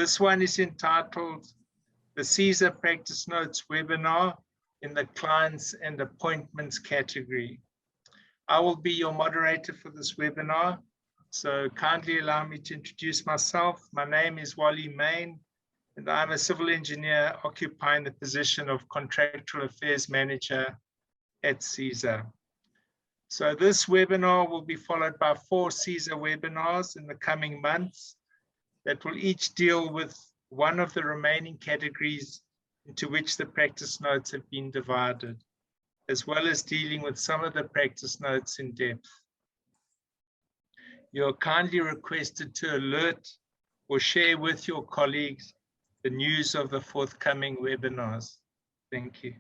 This one is entitled the CESA Practice Notes webinar in the Clients and Appointments category. I will be your moderator for this webinar, so kindly allow me to introduce myself. My name is Wally Main, and I'm a civil engineer occupying the position of Contractual Affairs Manager at CESA. So this webinar will be followed by 4 CESA webinars in the coming months that will each deal with one of the remaining categories into which the practice notes have been divided, as well as dealing with some of the practice notes in depth. You're kindly requested to alert or share with your colleagues the news of the forthcoming webinars. Thank you.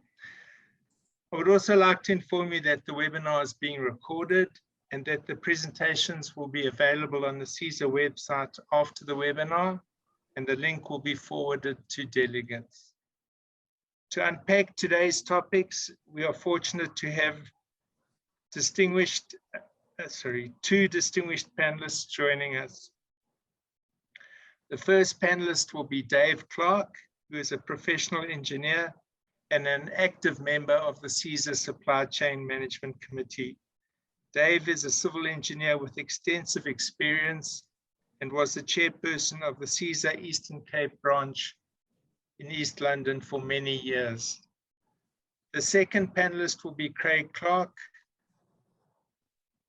I would also like to inform you that the webinar is being recorded and that the presentations will be available on the CESA website after the webinar, and the link will be forwarded to delegates. To unpack today's topics, we are fortunate to have two distinguished panelists joining us. The first panelist will be Dave Clark, who is a professional engineer and an active member of the CESA Supply Chain Management Committee. Dave is a civil engineer with extensive experience and was the chairperson of the CESA Eastern Cape branch in East London for many years. The second panelist will be Craig Clark,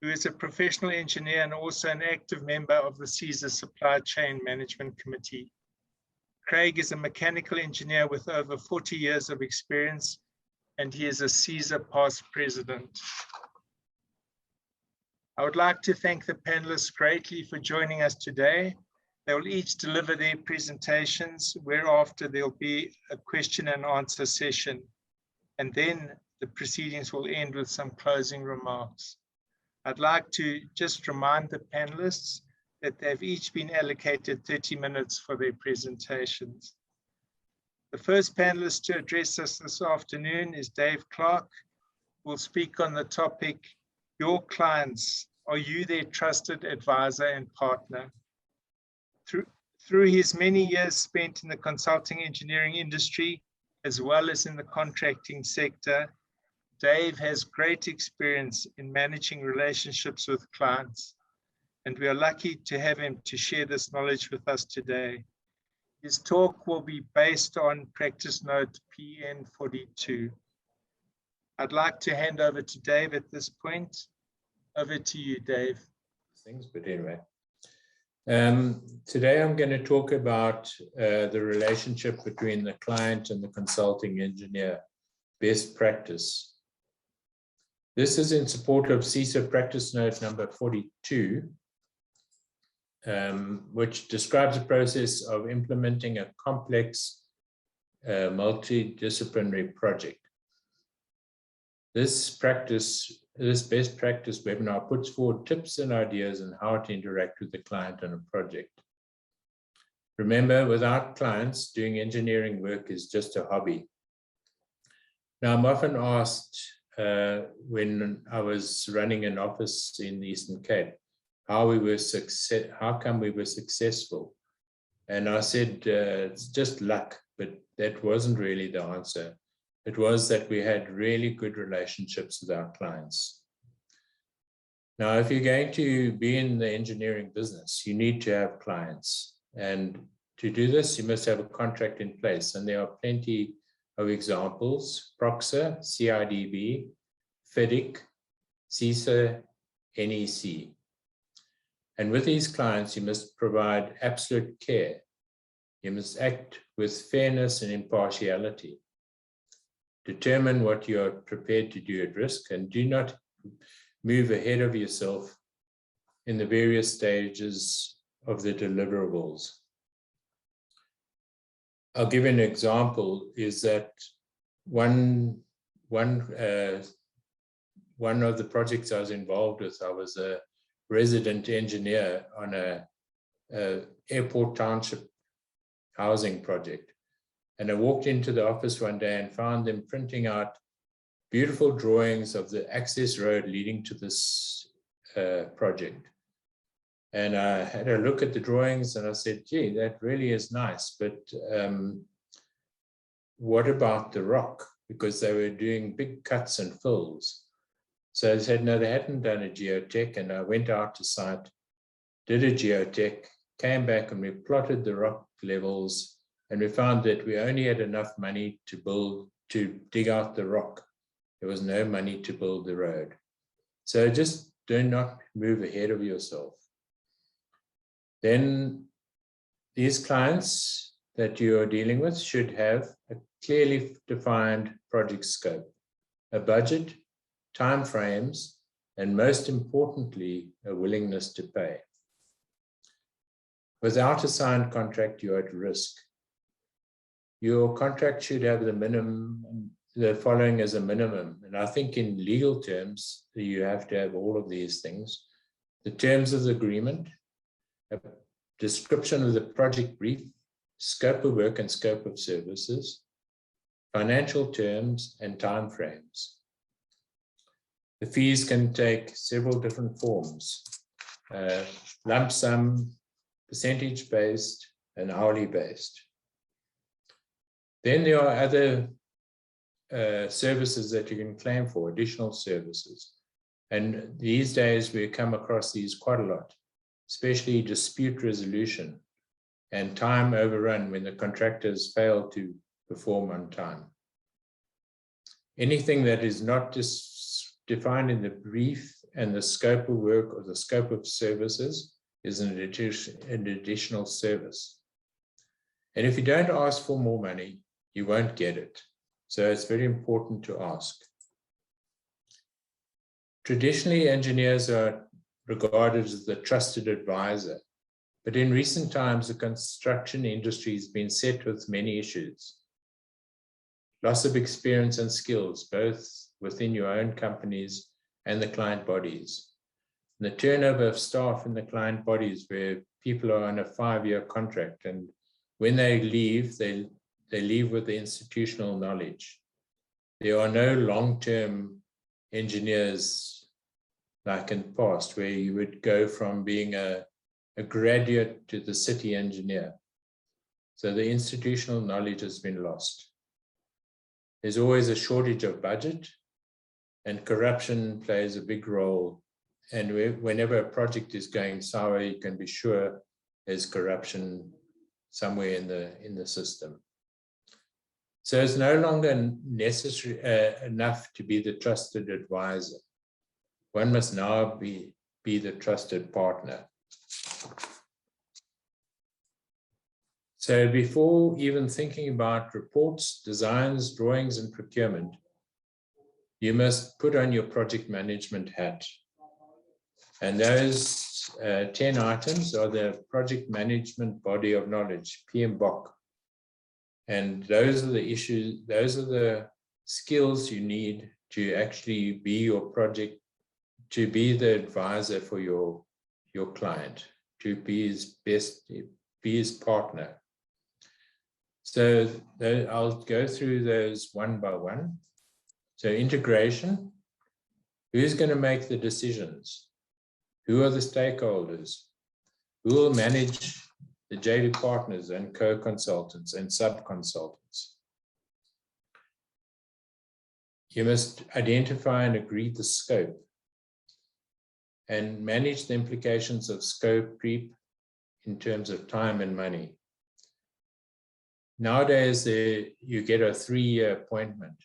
who is a professional engineer and also an active member of the CESA Supply Chain Management Committee. Craig is a mechanical engineer with over 40 years of experience, and he is a CESA past president. I would like to thank the panelists greatly for joining us today. They will each deliver their presentations, whereafter there'll be a question and answer session, and then the proceedings will end with some closing remarks. I'd like to just remind the panelists that they've each been allocated 30 minutes for their presentations. The first panelist to address us this afternoon is Dave Clark, who will speak on the topic, Your Clients, Are You Their Trusted Advisor and Partner? Through his many years spent in the consulting engineering industry, as well as in the contracting sector, Dave has great experience in managing relationships with clients, and we are lucky to have him to share this knowledge with us today. His talk will be based on practice note PN 42. I'd like to hand over to Dave at this point. Over to you, Dave. Thanks, but anyway. Today I'm going to talk about the relationship between the client and the consulting engineer, best practice. This is in support of CESA practice note number 42, which describes the process of implementing a complex multidisciplinary project. This best practice webinar puts forward tips and ideas on how to interact with the client on a project. Remember, without clients, doing engineering work is just a hobby. Now, I'm often asked when I was running an office in the Eastern Cape, how come we were successful? And I said, it's just luck, but that wasn't really the answer. It was that we had really good relationships with our clients. Now, if you're going to be in the engineering business, you need to have clients. And to do this, you must have a contract in place. And there are plenty of examples: PROXA, CIDB, FIDIC, CESA, NEC. And with these clients, you must provide absolute care. You must act with fairness and impartiality. Determine what you are prepared to do at risk, and do not move ahead of yourself in the various stages of the deliverables. I'll give you an example, is that one of the projects I was involved with, I was a resident engineer on a airport township housing project. And I walked into the office one day and found them printing out beautiful drawings of the access road leading to this project. And I had a look at the drawings and I said, gee, that really is nice, but what about the rock? Because they were doing big cuts and fills. So they said, no, they hadn't done a geotech. And I went out to site, did a geotech, came back and we plotted the rock levels, and we found that we only had enough money to dig out the rock. There was no money to build the road. So just do not move ahead of yourself. Then these clients that you are dealing with should have a clearly defined project scope, a budget, timeframes, and most importantly, a willingness to pay. Without a signed contract, you're at risk. Your contract should have the following as a minimum. And I think in legal terms, you have to have all of these things. The terms of the agreement, a description of the project brief, scope of work and scope of services, financial terms, and timeframes. The fees can take several different forms, lump sum, percentage-based, and hourly-based. Then there are other services that you can claim for, additional services. And these days we come across these quite a lot, especially dispute resolution and time overrun when the contractors fail to perform on time. Anything that is not defined in the brief and the scope of work or the scope of services is an additional service. And if you don't ask for more money, you won't get it. So it's very important to ask. Traditionally, engineers are regarded as the trusted advisor, but in recent times, the construction industry has been set with many issues. Loss of experience and skills, both within your own companies and the client bodies. And the turnover of staff in the client bodies where people are on a 5-year contract, and when they leave, they leave with the institutional knowledge. There are no long-term engineers like in the past, where you would go from being a graduate to the city engineer. So the institutional knowledge has been lost. There's always a shortage of budget, and corruption plays a big role. And whenever a project is going sour, you can be sure there's corruption somewhere in the system. So it's no longer necessary enough to be the trusted advisor. One must now be the trusted partner. So before even thinking about reports, designs, drawings, and procurement, you must put on your project management hat. And those 10 items are the project management body of knowledge, PMBOK. And those are the issues, those are the skills you need to actually be your project, to be the advisor for your client, to be his partner. So I'll go through those one by one. So integration, who's going to make the decisions? Who are the stakeholders? Who will manage the JV partners and co-consultants and sub-consultants? You must identify and agree the scope and manage the implications of scope creep in terms of time and money. Nowadays, you get a 3-year appointment.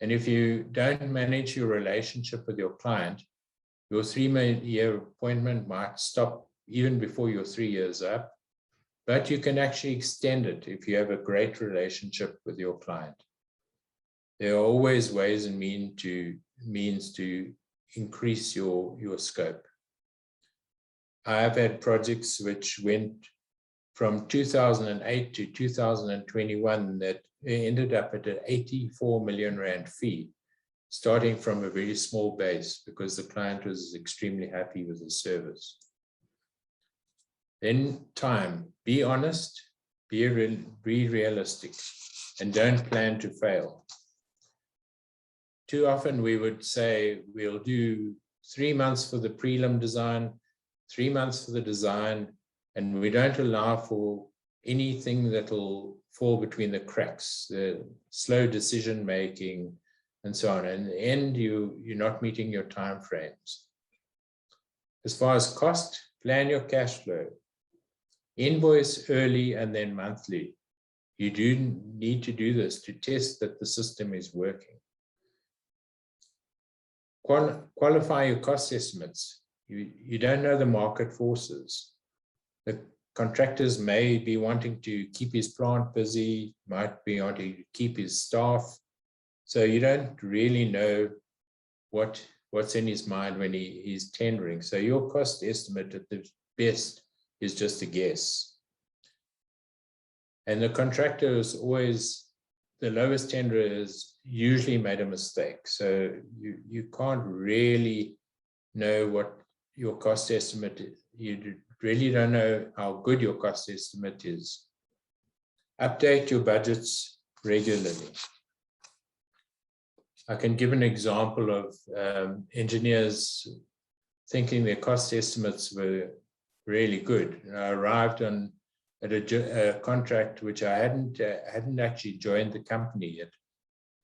And if you don't manage your relationship with your client, your 3-year appointment might stop even before your 3 years up, but you can actually extend it if you have a great relationship with your client. There are always ways and means to increase your scope. I have had projects which went from 2008 to 2021 that ended up at an 84 million rand fee, starting from a very small base because the client was extremely happy with the service. Then time, be honest, be realistic, and don't plan to fail. Too often we would say we'll do 3 months for the prelim design, 3 months for the design, and we don't allow for anything that will fall between the cracks, the slow decision making, and so on. And in the end, you're not meeting your time frames. As far as cost, plan your cash flow. Invoice early and then monthly. You do need to do this to test that the system is working. Qualify your cost estimates. You don't know the market forces. The contractors may be wanting to keep his plant busy, might be wanting to keep his staff. So you don't really know what's in his mind when he's tendering. So your cost estimate at the best is just a guess. And the contractor is always, the lowest tenderer is usually made a mistake. So you can't really know what your cost estimate is. You really don't know how good your cost estimate is. Update your budgets regularly. I can give an example of engineers thinking their cost estimates were really good. I arrived at a contract which I hadn't actually joined the company yet,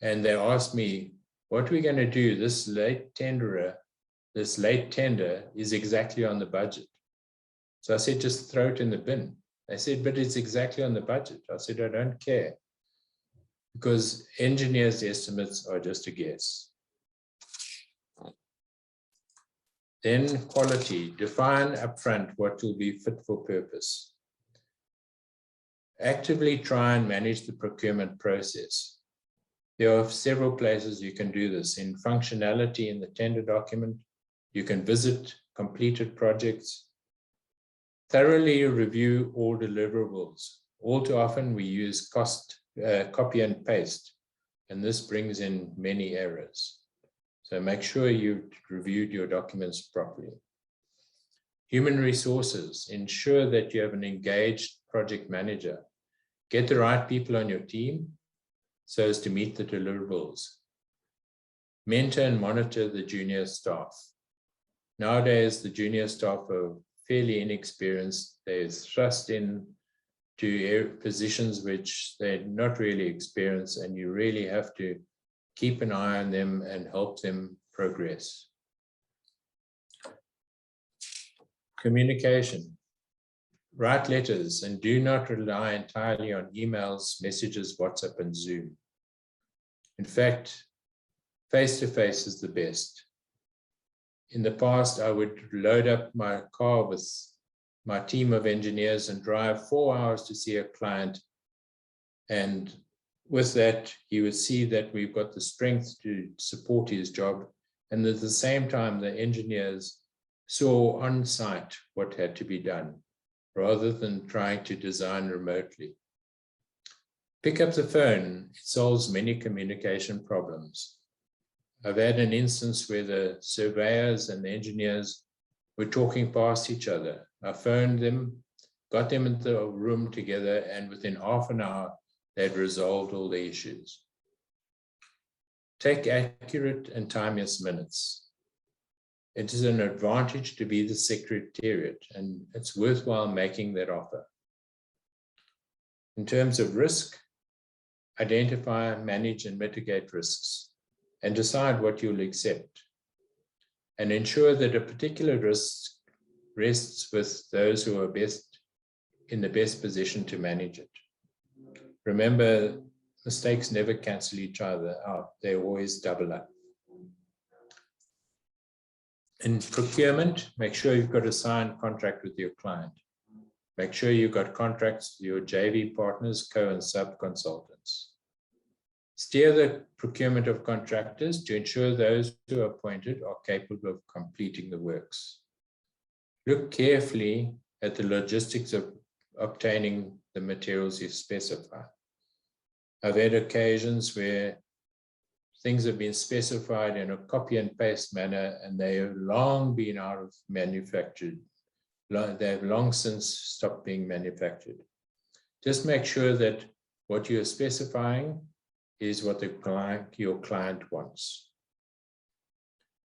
and they asked me, "What are we going to do? This late tender is exactly on the budget." So I said, "Just throw it in the bin." They said, "But it's exactly on the budget." I said, "I don't care, because engineers' estimates are just a guess." Then quality. Define upfront what will be fit for purpose. Actively try and manage the procurement process. There are several places you can do this. In functionality in the tender document, you can visit completed projects. Thoroughly review all deliverables. All too often we use copy and paste, and this brings in many errors. So make sure you've reviewed your documents properly. Human resources. Ensure that you have an engaged project manager. Get the right people on your team so as to meet the deliverables. Mentor and monitor the junior staff. Nowadays, the junior staff are fairly inexperienced. They're thrust in to positions which they're not really experienced, and you really have to keep an eye on them and help them progress. Communication. Write letters and do not rely entirely on emails, messages, WhatsApp, and Zoom. In fact, face-to-face is the best. In the past, I would load up my car with my team of engineers and drive 4 hours to see a client. And with that, he would see that we've got the strength to support his job. And at the same time, the engineers saw on site what had to be done, rather than trying to design remotely. Pick up the phone. It solves many communication problems. I've had an instance where the surveyors and the engineers were talking past each other. I phoned them, got them into the room together, and within half an hour, they'd resolved all the issues. Take accurate and timeous minutes. It is an advantage to be the secretariat, and it's worthwhile making that offer. In terms of risk, identify, manage, and mitigate risks, and decide what you'll accept. And ensure that a particular risk rests with those who are in the best position to manage it. Remember, mistakes never cancel each other out. They always double up. In procurement, make sure you've got a signed contract with your client. Make sure you've got contracts with your JV partners, co- and sub-consultants. Steer the procurement of contractors to ensure those who are appointed are capable of completing the works. Look carefully at the logistics of obtaining the materials you specify. I've had occasions where things have been specified in a copy and paste manner, and they have long been out of manufactured. They have long since stopped being manufactured. Just make sure that what you're specifying is what your client wants.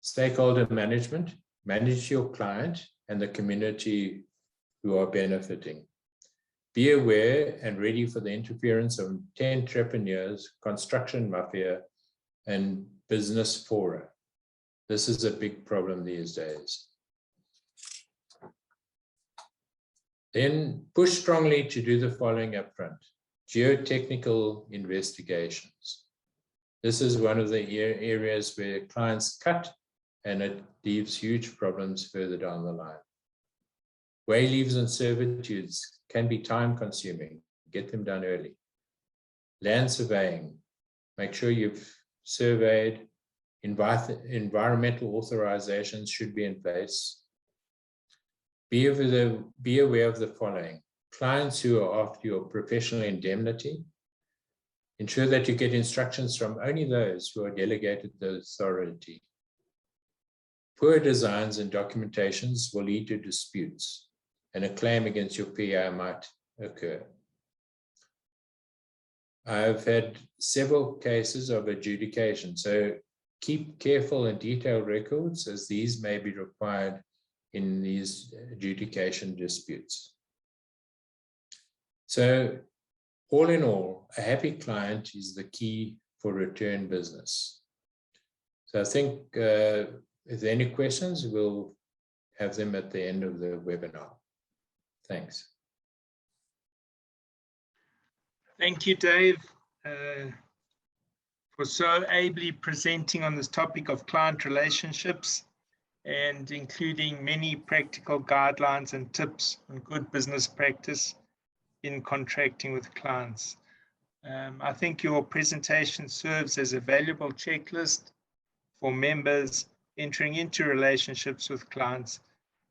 Stakeholder management. manage your client and the community who are benefiting. Be aware and ready for the interference of entrepreneurs, construction mafia, and business fora. This is a big problem these days. Then push strongly to do the following upfront. Geotechnical investigations. This is one of the areas where clients cut and it leaves huge problems further down the line. Way leaves and servitudes can be time consuming. Get them done early. Land surveying. Make sure you've surveyed. Environmental authorizations should be in place. Be aware of the following. Clients who are after your professional indemnity. Ensure that you get instructions from only those who are delegated the authority. Poor designs and documentations will lead to disputes, and a claim against your PI might occur. I've had several cases of adjudication, so keep careful and detailed records, as these may be required in these adjudication disputes. So all in all, a happy client is the key for return business. So I think if there are any questions, we'll have them at the end of the webinar. Thanks. Thank you, Dave, for so ably presenting on this topic of client relationships and including many practical guidelines and tips on good business practice in contracting with clients. I think your presentation serves as a valuable checklist for members entering into relationships with clients.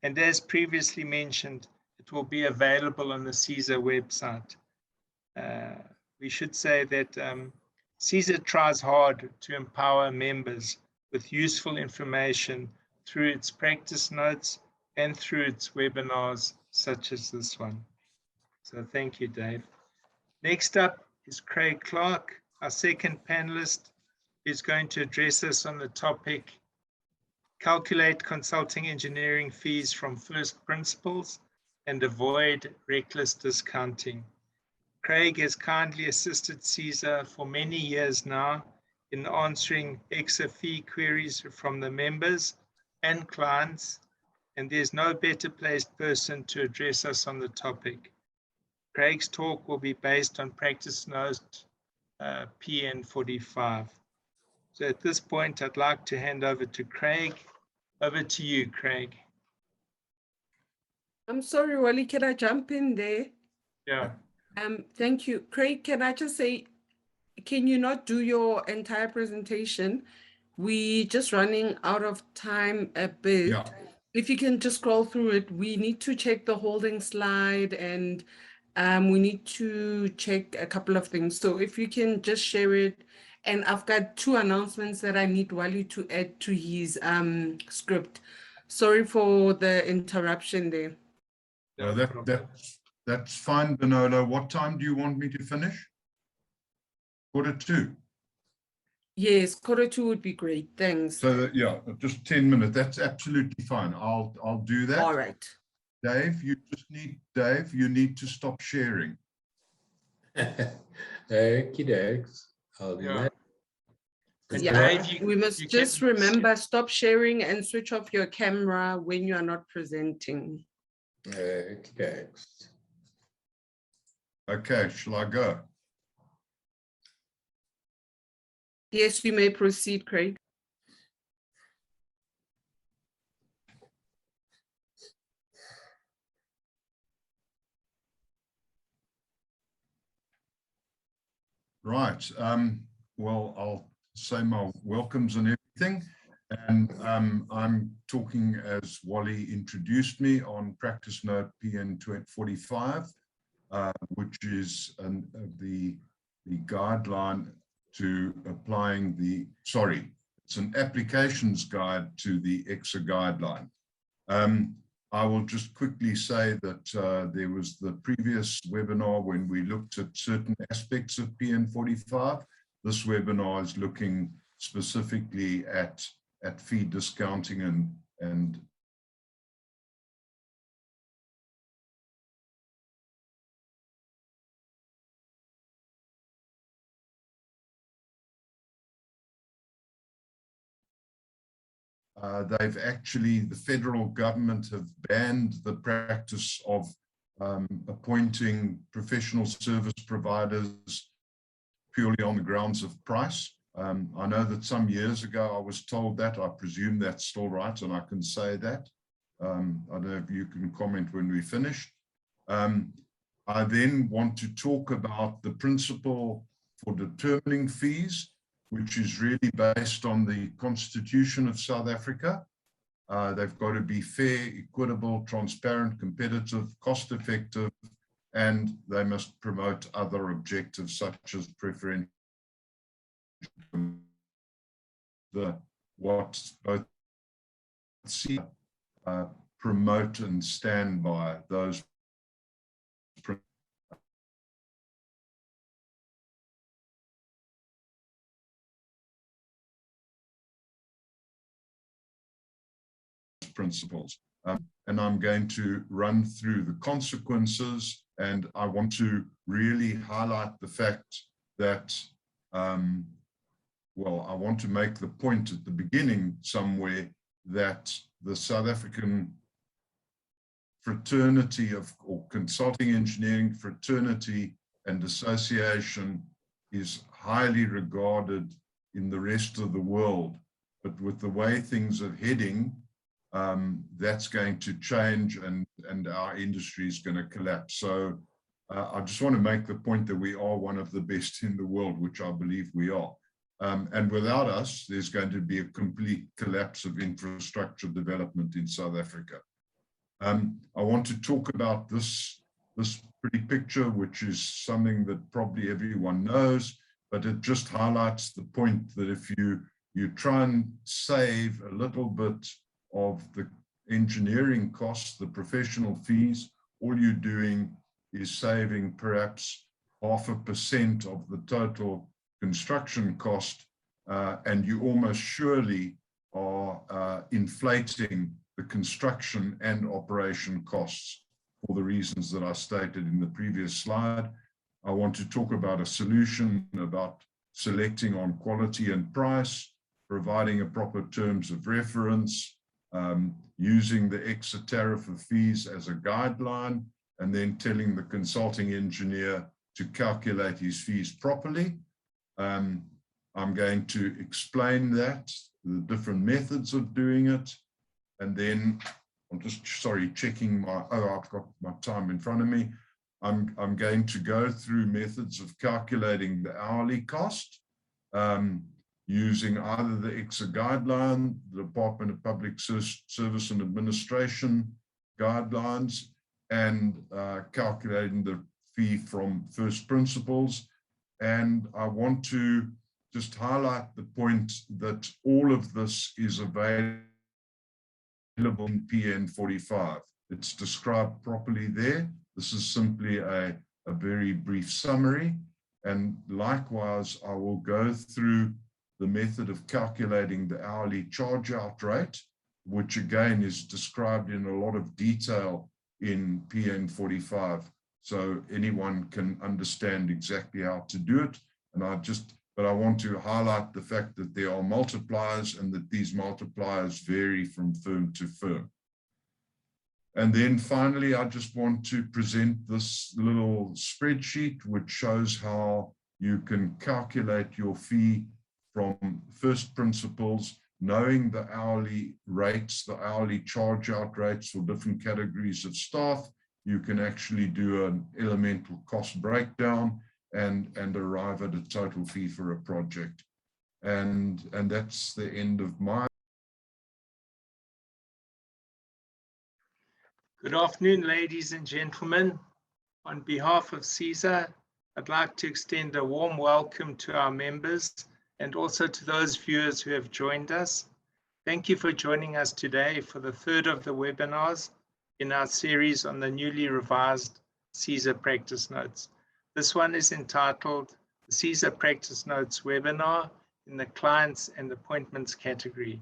And as previously mentioned, it will be available on the CESA website. We should say that CESA tries hard to empower members with useful information through its practice notes and through its webinars such as this one. So thank you, Dave. Next up is Craig Clark, our second panelist, who's going to address us on the topic, calculate consulting engineering fees from first principles and avoid reckless discounting. Craig has kindly assisted CESA for many years now in answering EXA fee queries from the members and clients, and there's no better placed person to address us on the topic. Craig's talk will be based on practice note PN 45. So at this point, I'd like to hand over to Craig. Over to you, Craig. I'm sorry, Wally, can I jump in there? Yeah. Thank you. Craig, can I just say, can you not do your entire presentation? We just running out of time a bit. Yeah. If you can just scroll through it, we need to check the holding slide and we need to check a couple of things. So if you can just share it, and I've got 2 announcements that I need Wally to add to his script. Sorry for the interruption there. No, that's fine, Benolo. What time do you want me to finish? 1:45. Yes, 1:45 would be great. Thanks. So yeah, just 10 minutes. That's absolutely fine. I'll do that. All right. Dave, you need to stop sharing. Okie dokes. I'll do that. Yeah, Dave, we must just remember, stop sharing and switch off your camera when you are not presenting. Okie dokes. Okay, shall I go? Yes, you may proceed, Craig. Right. Well, I'll say my welcomes and everything. And I'm talking as Wally introduced me on practice note PN 45, which is the guideline to applying it's an applications guide to the EXA guideline. I will just quickly say that there was the previous webinar when we looked at certain aspects of PN 45. This webinar is looking specifically at fee discounting and the federal government have banned the practice of appointing professional service providers purely on the grounds of price. I know that some years ago I was told that. I presume that's still right, and I can say that. I don't know if you can comment when we finish. I then want to talk about the principle for determining fees, which is really based on the Constitution of South Africa. They've got to be fair, equitable, transparent, competitive, cost-effective, and they must promote other objectives such as preferential. What both CESA promote and stand by those principles. And I'm going to run through the consequences, and I want to really highlight the fact that, well, I want to make the point at the beginning somewhere that the South African fraternity or consulting engineering fraternity and association is highly regarded in the rest of the world. But with the way things are heading, that's going to change, and our industry is going to collapse. So I just want to make the point that we are one of the best in the world, which I believe we are. And without us, there's going to be a complete collapse of infrastructure development in South Africa. I want to talk about this pretty picture, which is something that probably everyone knows, but it just highlights the point that if you try and save a little bit of the engineering costs, the professional fees, all you're doing is saving perhaps 0.5% of the total construction cost, and you almost surely are inflating the construction and operation costs for the reasons that I stated in the previous slide. I want to talk about a solution, about selecting on quality and price, providing a proper terms of reference, using the exit tariff of fees as a guideline, and then telling the consulting engineer to calculate his fees properly. I'm going to explain that, the different methods of doing it, and then I'm just, checking I've got my time in front of me. I'm going to go through methods of calculating the hourly cost, using either the EXA guideline, the Department of Public Service and Administration guidelines, and calculating the fee from first principles. And I want to just highlight the point that all of this is available in PN 45. It's described properly there. This is simply a very brief summary. And likewise, I will go through the method of calculating the hourly charge out rate, which again is described in a lot of detail in PN 45. So anyone can understand exactly how to do it. But I want to highlight the fact that there are multipliers and that these multipliers vary from firm to firm. And then finally, I just want to present this little spreadsheet, which shows how you can calculate your fee from first principles, knowing the hourly rates, the hourly charge out rates for different categories of staff. You can actually do an elemental cost breakdown and arrive at a total fee for a project. And that's the end of my. Good afternoon, ladies and gentlemen. On behalf of CESA, I'd like to extend a warm welcome to our members and also to those viewers who have joined us. Thank you for joining us today for the third of the webinars in our series on the newly revised CESA Practice Notes. This one is entitled the CESA Practice Notes webinar in the Clients and Appointments category.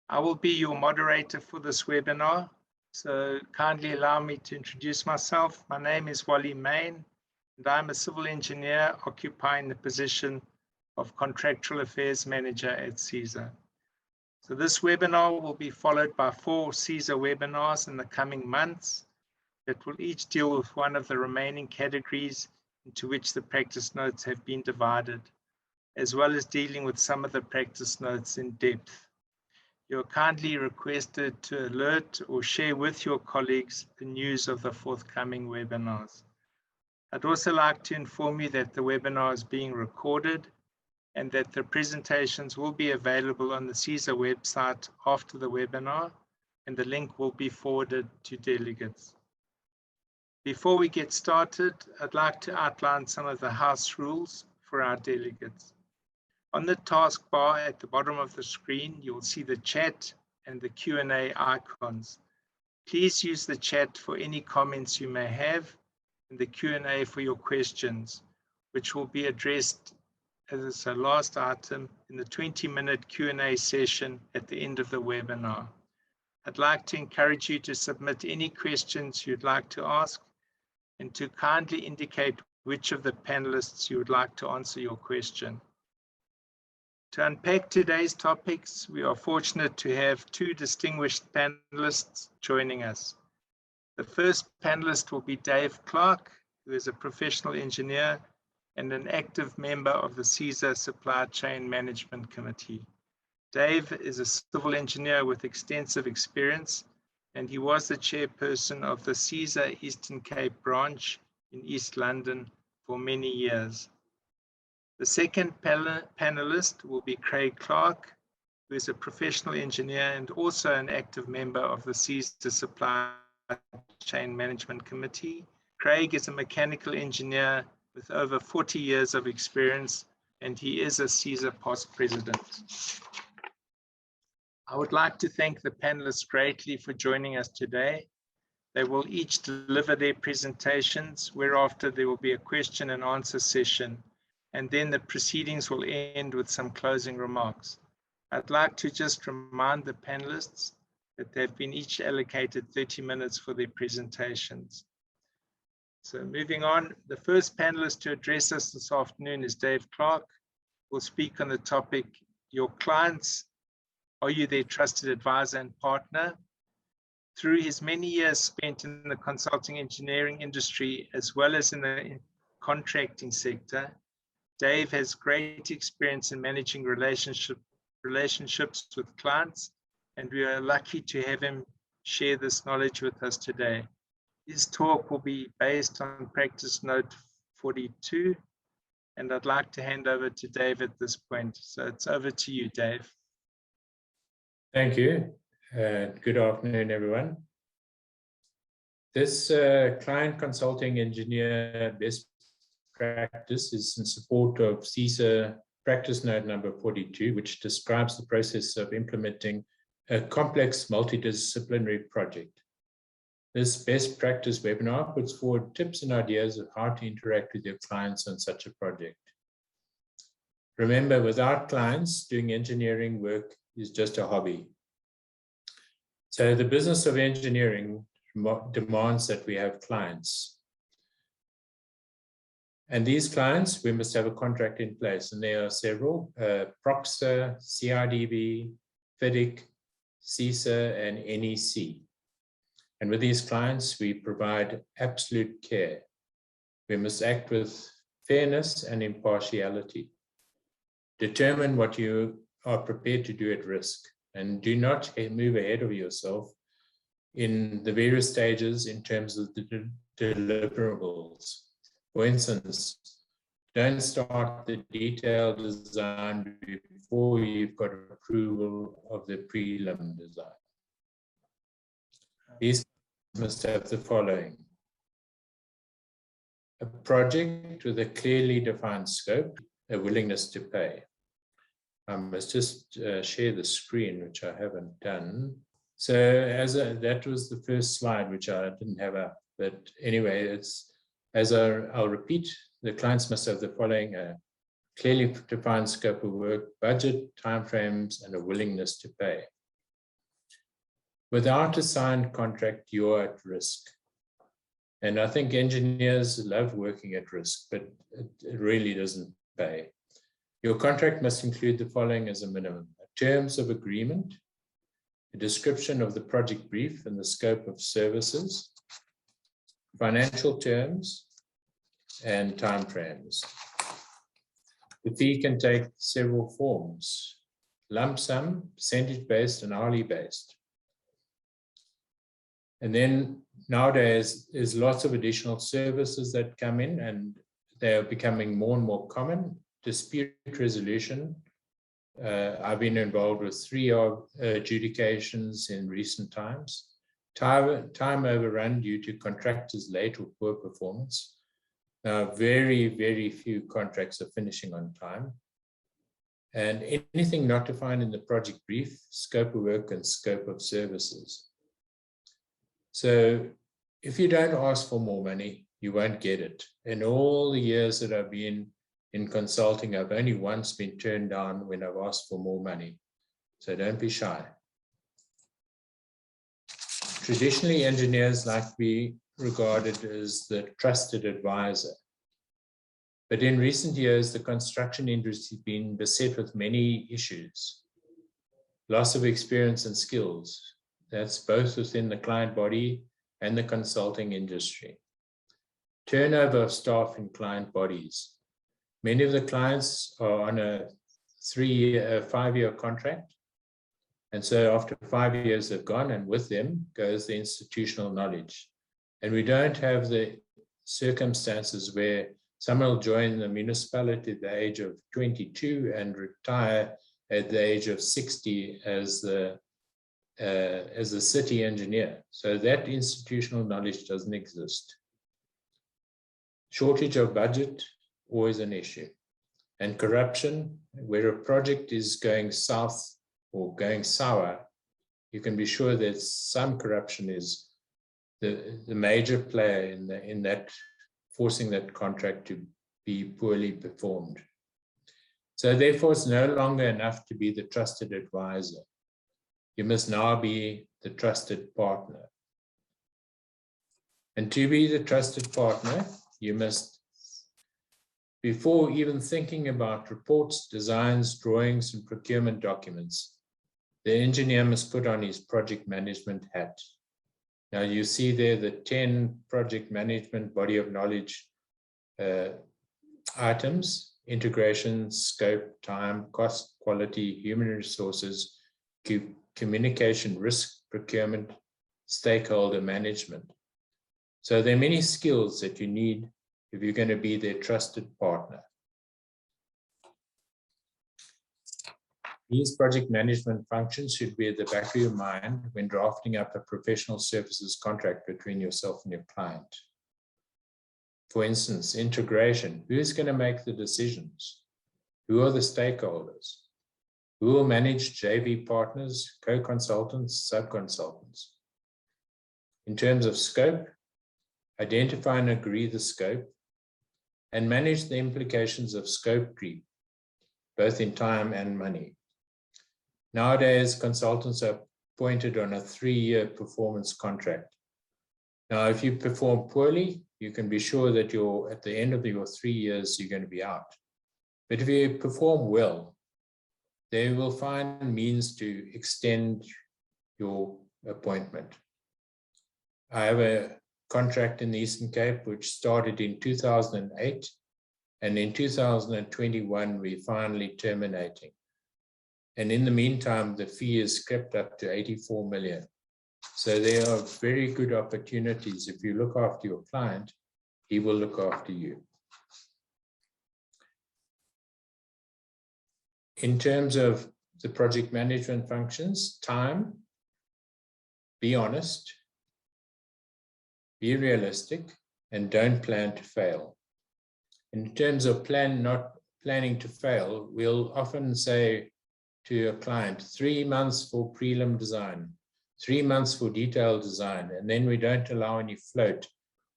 I will be your moderator for this webinar, so kindly allow me to introduce myself. My name is Wally Main, and I'm a civil engineer occupying the position of Contractual Affairs Manager at CESA. So this webinar will be followed by 4 CESA webinars in the coming months that will each deal with one of the remaining categories into which the practice notes have been divided, as well as dealing with some of the practice notes in depth. You are kindly requested to alert or share with your colleagues the news of the forthcoming webinars. I'd also like to inform you that the webinar is being recorded and that the presentations will be available on the CESA website after the webinar, and the link will be forwarded to delegates. Before we get started, I'd like to outline some of the house rules for our delegates. On the taskbar at the bottom of the screen, you will see the chat and the Q&A icons. Please use the chat for any comments you may have and the Q&A for your questions, which will be addressed as a last item in the 20-minute Q&A session at the end of the webinar. I'd like to encourage you to submit any questions you'd like to ask and to kindly indicate which of the panelists you would like to answer your question. To unpack today's topics, we are fortunate to have 2 distinguished panelists joining us. The first panelist will be Dave Clark, who is a professional engineer and an active member of the CESA Supply Chain Management Committee. Dave is a civil engineer with extensive experience, and he was the chairperson of the CESA Eastern Cape branch in East London for many years. The second panelist will be Craig Clark, who is a professional engineer and also an active member of the CESA Supply Chain Management Committee. Craig is a mechanical engineer with over 40 years of experience, and he is a CESA past president. I would like to thank the panelists greatly for joining us today. They will each deliver their presentations, whereafter there will be a question and answer session, and then the proceedings will end with some closing remarks. I'd like to just remind the panelists that they've been each allocated 30 minutes for their presentations. So moving on, the first panelist to address us this afternoon is Dave Clark, who will speak on the topic, Your Clients, Are You Their Trusted Advisor and Partner? Through his many years spent in the consulting engineering industry, as well as in the contracting sector, Dave has great experience in managing relationships with clients, and we are lucky to have him share this knowledge with us today. His talk will be based on practice note 42, and I'd like to hand over to Dave at this point. So it's over to you, Dave. Thank you. Good afternoon, everyone. This client consulting engineer best practice is in support of CESA practice note number 42, which describes the process of implementing a complex multidisciplinary project. This best practice webinar puts forward tips and ideas of how to interact with your clients on such a project. Remember, without clients, doing engineering work is just a hobby. So the business of engineering demands that we have clients. And these clients, we must have a contract in place, and there are several, PROXA, CIDB, FIDIC, CESA, and NEC. And with these clients, we provide absolute care. We must act with fairness and impartiality. Determine what you are prepared to do at risk, and do not move ahead of yourself in the various stages in terms of the deliverables. For instance, don't start the detailed design before you've got approval of the prelim design. These must have the following: a project with a clearly defined scope, a willingness to pay. I must just share the screen, which I haven't done. So that was the first slide, which I didn't have up. But anyway, I'll repeat, the clients must have the following: a clearly defined scope of work, budget, timeframes, and a willingness to pay. Without a signed contract, you're at risk. And I think engineers love working at risk, but it really doesn't pay. Your contract must include the following as a minimum: a terms of agreement, a description of the project brief and the scope of services, financial terms, and timeframes. The fee can take several forms: lump sum, percentage-based, and hourly-based. And then nowadays, there's lots of additional services that come in, and they are becoming more and more common. Dispute resolution. I've been involved with 3 adjudications in recent times. Time overrun due to contractors' late or poor performance. Now, very, very few contracts are finishing on time. And anything not defined in the project brief, scope of work, and scope of services. So if you don't ask for more money, you won't get it. In all the years that I've been in consulting, I've only once been turned down when I've asked for more money. So don't be shy. Traditionally, engineers like to be regarded as the trusted advisor. But in recent years, the construction industry has been beset with many issues. Loss of experience and skills. That's both within the client body and the consulting industry. Turnover of staff in client bodies. Many of the clients are on a 5-year contract. And so after 5 years they've gone, and with them goes the institutional knowledge. And we don't have the circumstances where someone will join the municipality at the age of 22 and retire at the age of 60 as a city engineer. So that institutional knowledge doesn't exist. Shortage of budget, always an issue. And corruption, where a project is going south or going sour, you can be sure that some corruption is the major player in that, forcing that contract to be poorly performed. So therefore, it's no longer enough to be the trusted advisor. You must now be the trusted partner. And to be the trusted partner, you must, before even thinking about reports, designs, drawings, and procurement documents, the engineer must put on his project management hat. Now you see there the 10 project management body of knowledge items: integration, scope, time, cost, quality, human resources, communication, risk, procurement, stakeholder management. So there are many skills that you need if you're going to be their trusted partner. These project management functions should be at the back of your mind when drafting up a professional services contract between yourself and your client. For instance, integration. Who's going to make the decisions? Who are the stakeholders? Who will manage JV partners, co-consultants, sub-consultants? In terms of scope, identify and agree the scope and manage the implications of scope creep, both in time and money. Nowadays, consultants are appointed on a 3-year performance contract. Now, if you perform poorly, you can be sure that at the end of your 3 years, you're going to be out. But if you perform well, they will find means to extend your appointment. I have a contract in the Eastern Cape, which started in 2008. And in 2021, we're finally terminating. And in the meantime, the fee is crept up to 84 million. So there are very good opportunities. If you look after your client, he will look after you. In terms of the project management functions, time, be honest, be realistic, and don't plan to fail. In terms of not planning to fail, we'll often say to a client, 3 months for prelim design, 3 months for detailed design, and then we don't allow any float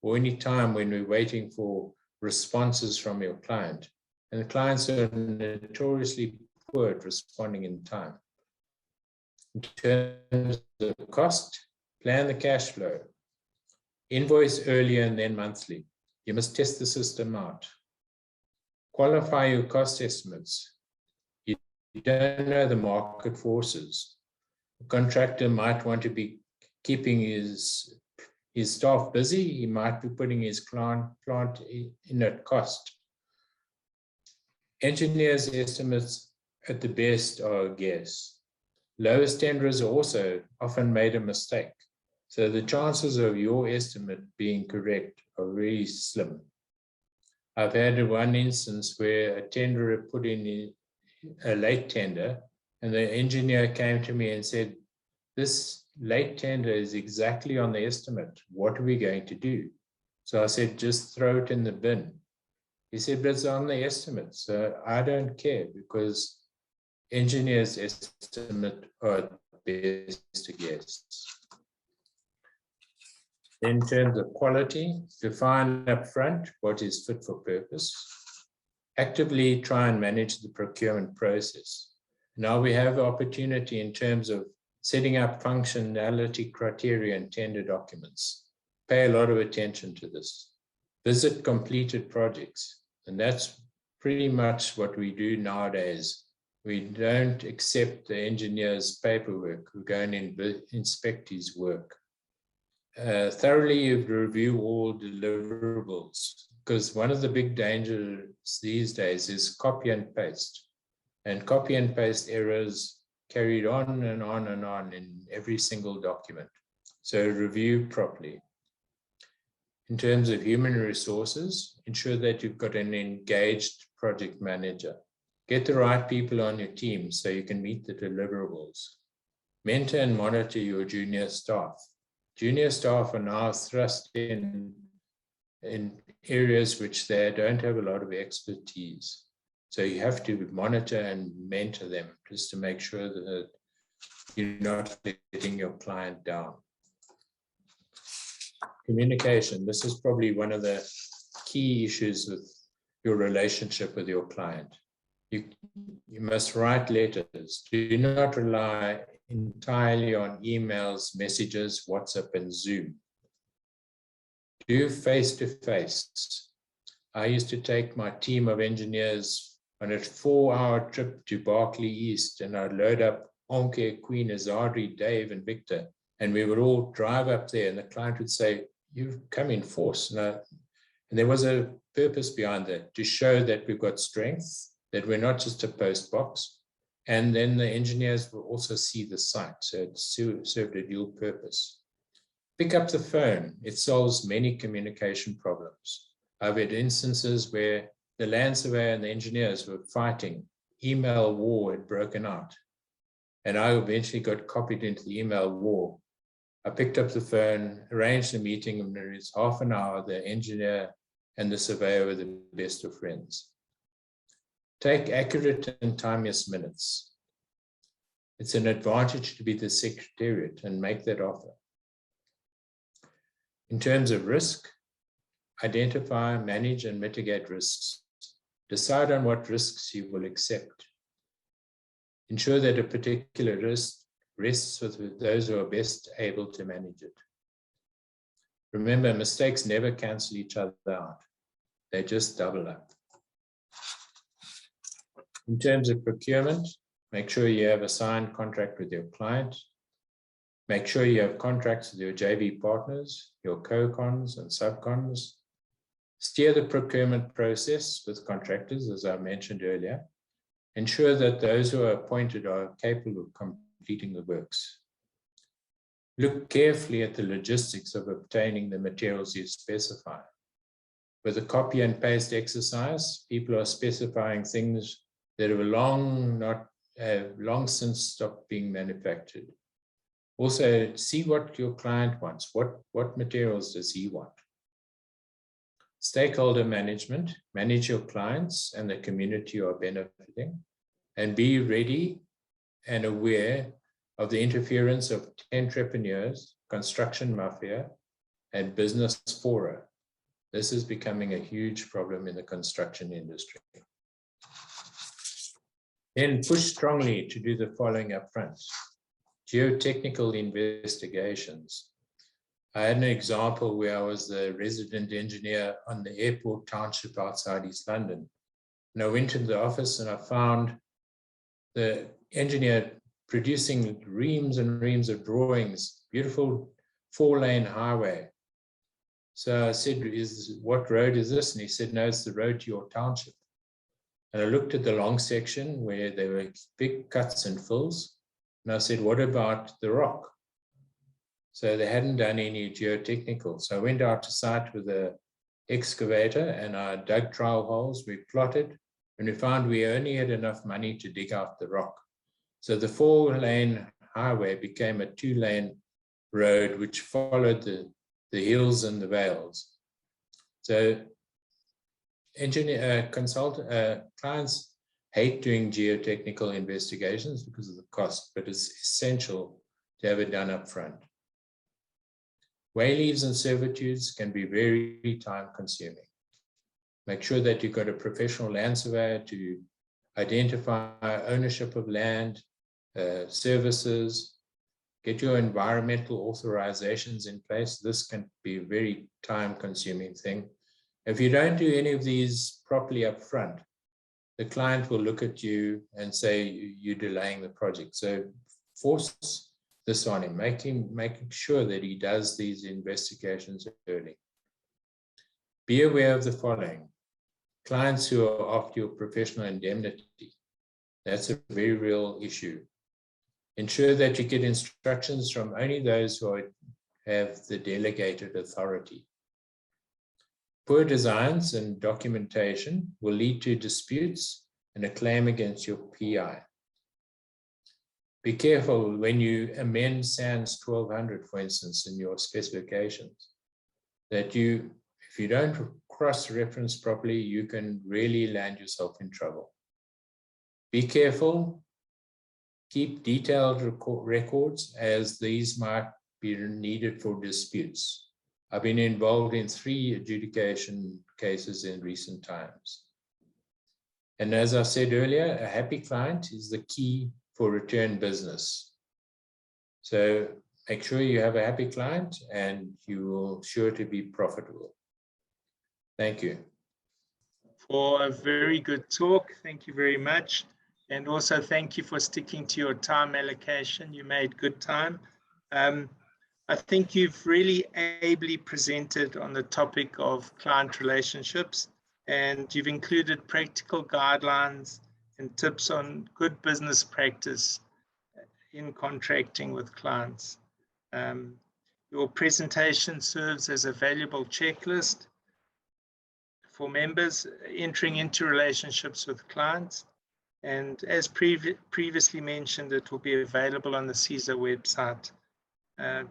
or any time when we're waiting for responses from your client. And the clients are notoriously poor at responding in time. In terms of cost, plan the cash flow. Invoice earlier and then monthly. You must test the system out. Qualify your cost estimates. You don't know the market forces. The contractor might want to be keeping his staff busy. He might be putting his plant in at cost. Engineers' estimates at the best are a guess. Lowest tenderers also often made a mistake. So the chances of your estimate being correct are very slim. I've had one instance where a tenderer put in a late tender, and the engineer came to me and said, this late tender is exactly on the estimate. What are we going to do? So I said, just throw it in the bin. He said, but it's on the estimate. So I don't care, because engineers' estimate are best to guess. In terms of quality, define upfront what is fit for purpose. Actively try and manage the procurement process. Now we have opportunity in terms of setting up functionality criteria and tender documents. Pay a lot of attention to this. Visit completed projects. And that's pretty much what we do nowadays. We don't accept the engineer's paperwork. We go and inspect his work. Thoroughly review all deliverables, because one of the big dangers these days is copy and paste. And copy and paste errors carried on and on and on in every single document. So review properly. In terms of human resources, ensure that you've got an engaged project manager. Get the right people on your team so you can meet the deliverables. Mentor and monitor your junior staff. Junior staff are now thrust in areas which they don't have a lot of expertise. So you have to monitor and mentor them just to make sure that you're not letting your client down. Communication. This is probably one of the key issues with your relationship with your client. You must write letters. Do not rely entirely on emails, messages, WhatsApp, and Zoom. Do face-to-face. I used to take my team of engineers on a 4-hour trip to Berkeley East, and I'd load up Onke, Queen, Azadri, Dave, and Victor, and we would all drive up there, and the client would say, you've come in force. And there was a purpose behind that, to show that we've got strength, that we're not just a post box. And then the engineers will also see the site. So it served a dual purpose. Pick up the phone. It solves many communication problems. I've had instances where the land surveyor and the engineers were fighting. Email war had broken out. And I eventually got copied into the email war. I picked up the phone, arranged a meeting, and in half an hour, the engineer and the surveyor were the best of friends. Take accurate and timeous minutes. It's an advantage to be the secretariat and make that offer. In terms of risk, identify, manage, and mitigate risks. Decide on what risks you will accept. Ensure that a particular risk rests with those who are best able to manage it. Remember, mistakes never cancel each other out. They just double up. In terms of procurement, make sure you have a signed contract with your client. Make sure you have contracts with your JV partners, your co-cons and subcons. Steer the procurement process with contractors, as I mentioned earlier. Ensure that those who are appointed are capable of completing the works. Look carefully at the logistics of obtaining the materials you specify. With a copy and paste exercise, people are specifying things that have long since stopped being manufactured. Also, see what your client wants. What materials does he want? Stakeholder management. Manage your clients and the community you are benefiting. And be ready and aware of the interference of entrepreneurs, construction mafia, and business fora. This is becoming a huge problem in the construction industry. Then push strongly to do the following up front. Geotechnical investigations. I had an example where I was the resident engineer on the airport township outside East London. And I went into the office and I found the engineer producing reams and reams of drawings, beautiful 4-lane highway. So I said, what road is this? And he said, no, it's the road to your township. And I looked at the long section where there were big cuts and fills. And I said, what about the rock? So they hadn't done any geotechnical. So I went out to site with an excavator and I dug trial holes. We plotted and we found we only had enough money to dig out the rock. So the 4-lane highway became a 2-lane road which followed the hills and the vales. So clients hate doing geotechnical investigations because of the cost, but it's essential to have it done up front. Wayleaves and servitudes can be very time consuming. Make sure that you've got a professional land surveyor to identify ownership of land, services, get your environmental authorizations in place. This can be a very time consuming thing. If you don't do any of these properly up front, the client will look at you and say you're delaying the project. So force this on him, making sure that he does these investigations early. Be aware of the following. Clients who are after your professional indemnity, that's a very real issue. Ensure that you get instructions from only those who have the delegated authority. Poor designs and documentation will lead to disputes and a claim against your PI. Be careful when you amend SANS 1200, for instance, in your specifications, that if you don't cross-reference properly, you can really land yourself in trouble. Be careful. Keep detailed records, as these might be needed for disputes. I've been involved in 3 adjudication cases in recent times. And as I said earlier, a happy client is the key for return business. So make sure you have a happy client and you will sure to be profitable. Thank you. For a very good talk. Thank you very much. And also thank you for sticking to your time allocation. You made good time. I think you've really ably presented on the topic of client relationships, and you've included practical guidelines and tips on good business practice in contracting with clients. Your presentation serves as a valuable checklist for members entering into relationships with clients. And as previously mentioned, it will be available on the CESA website.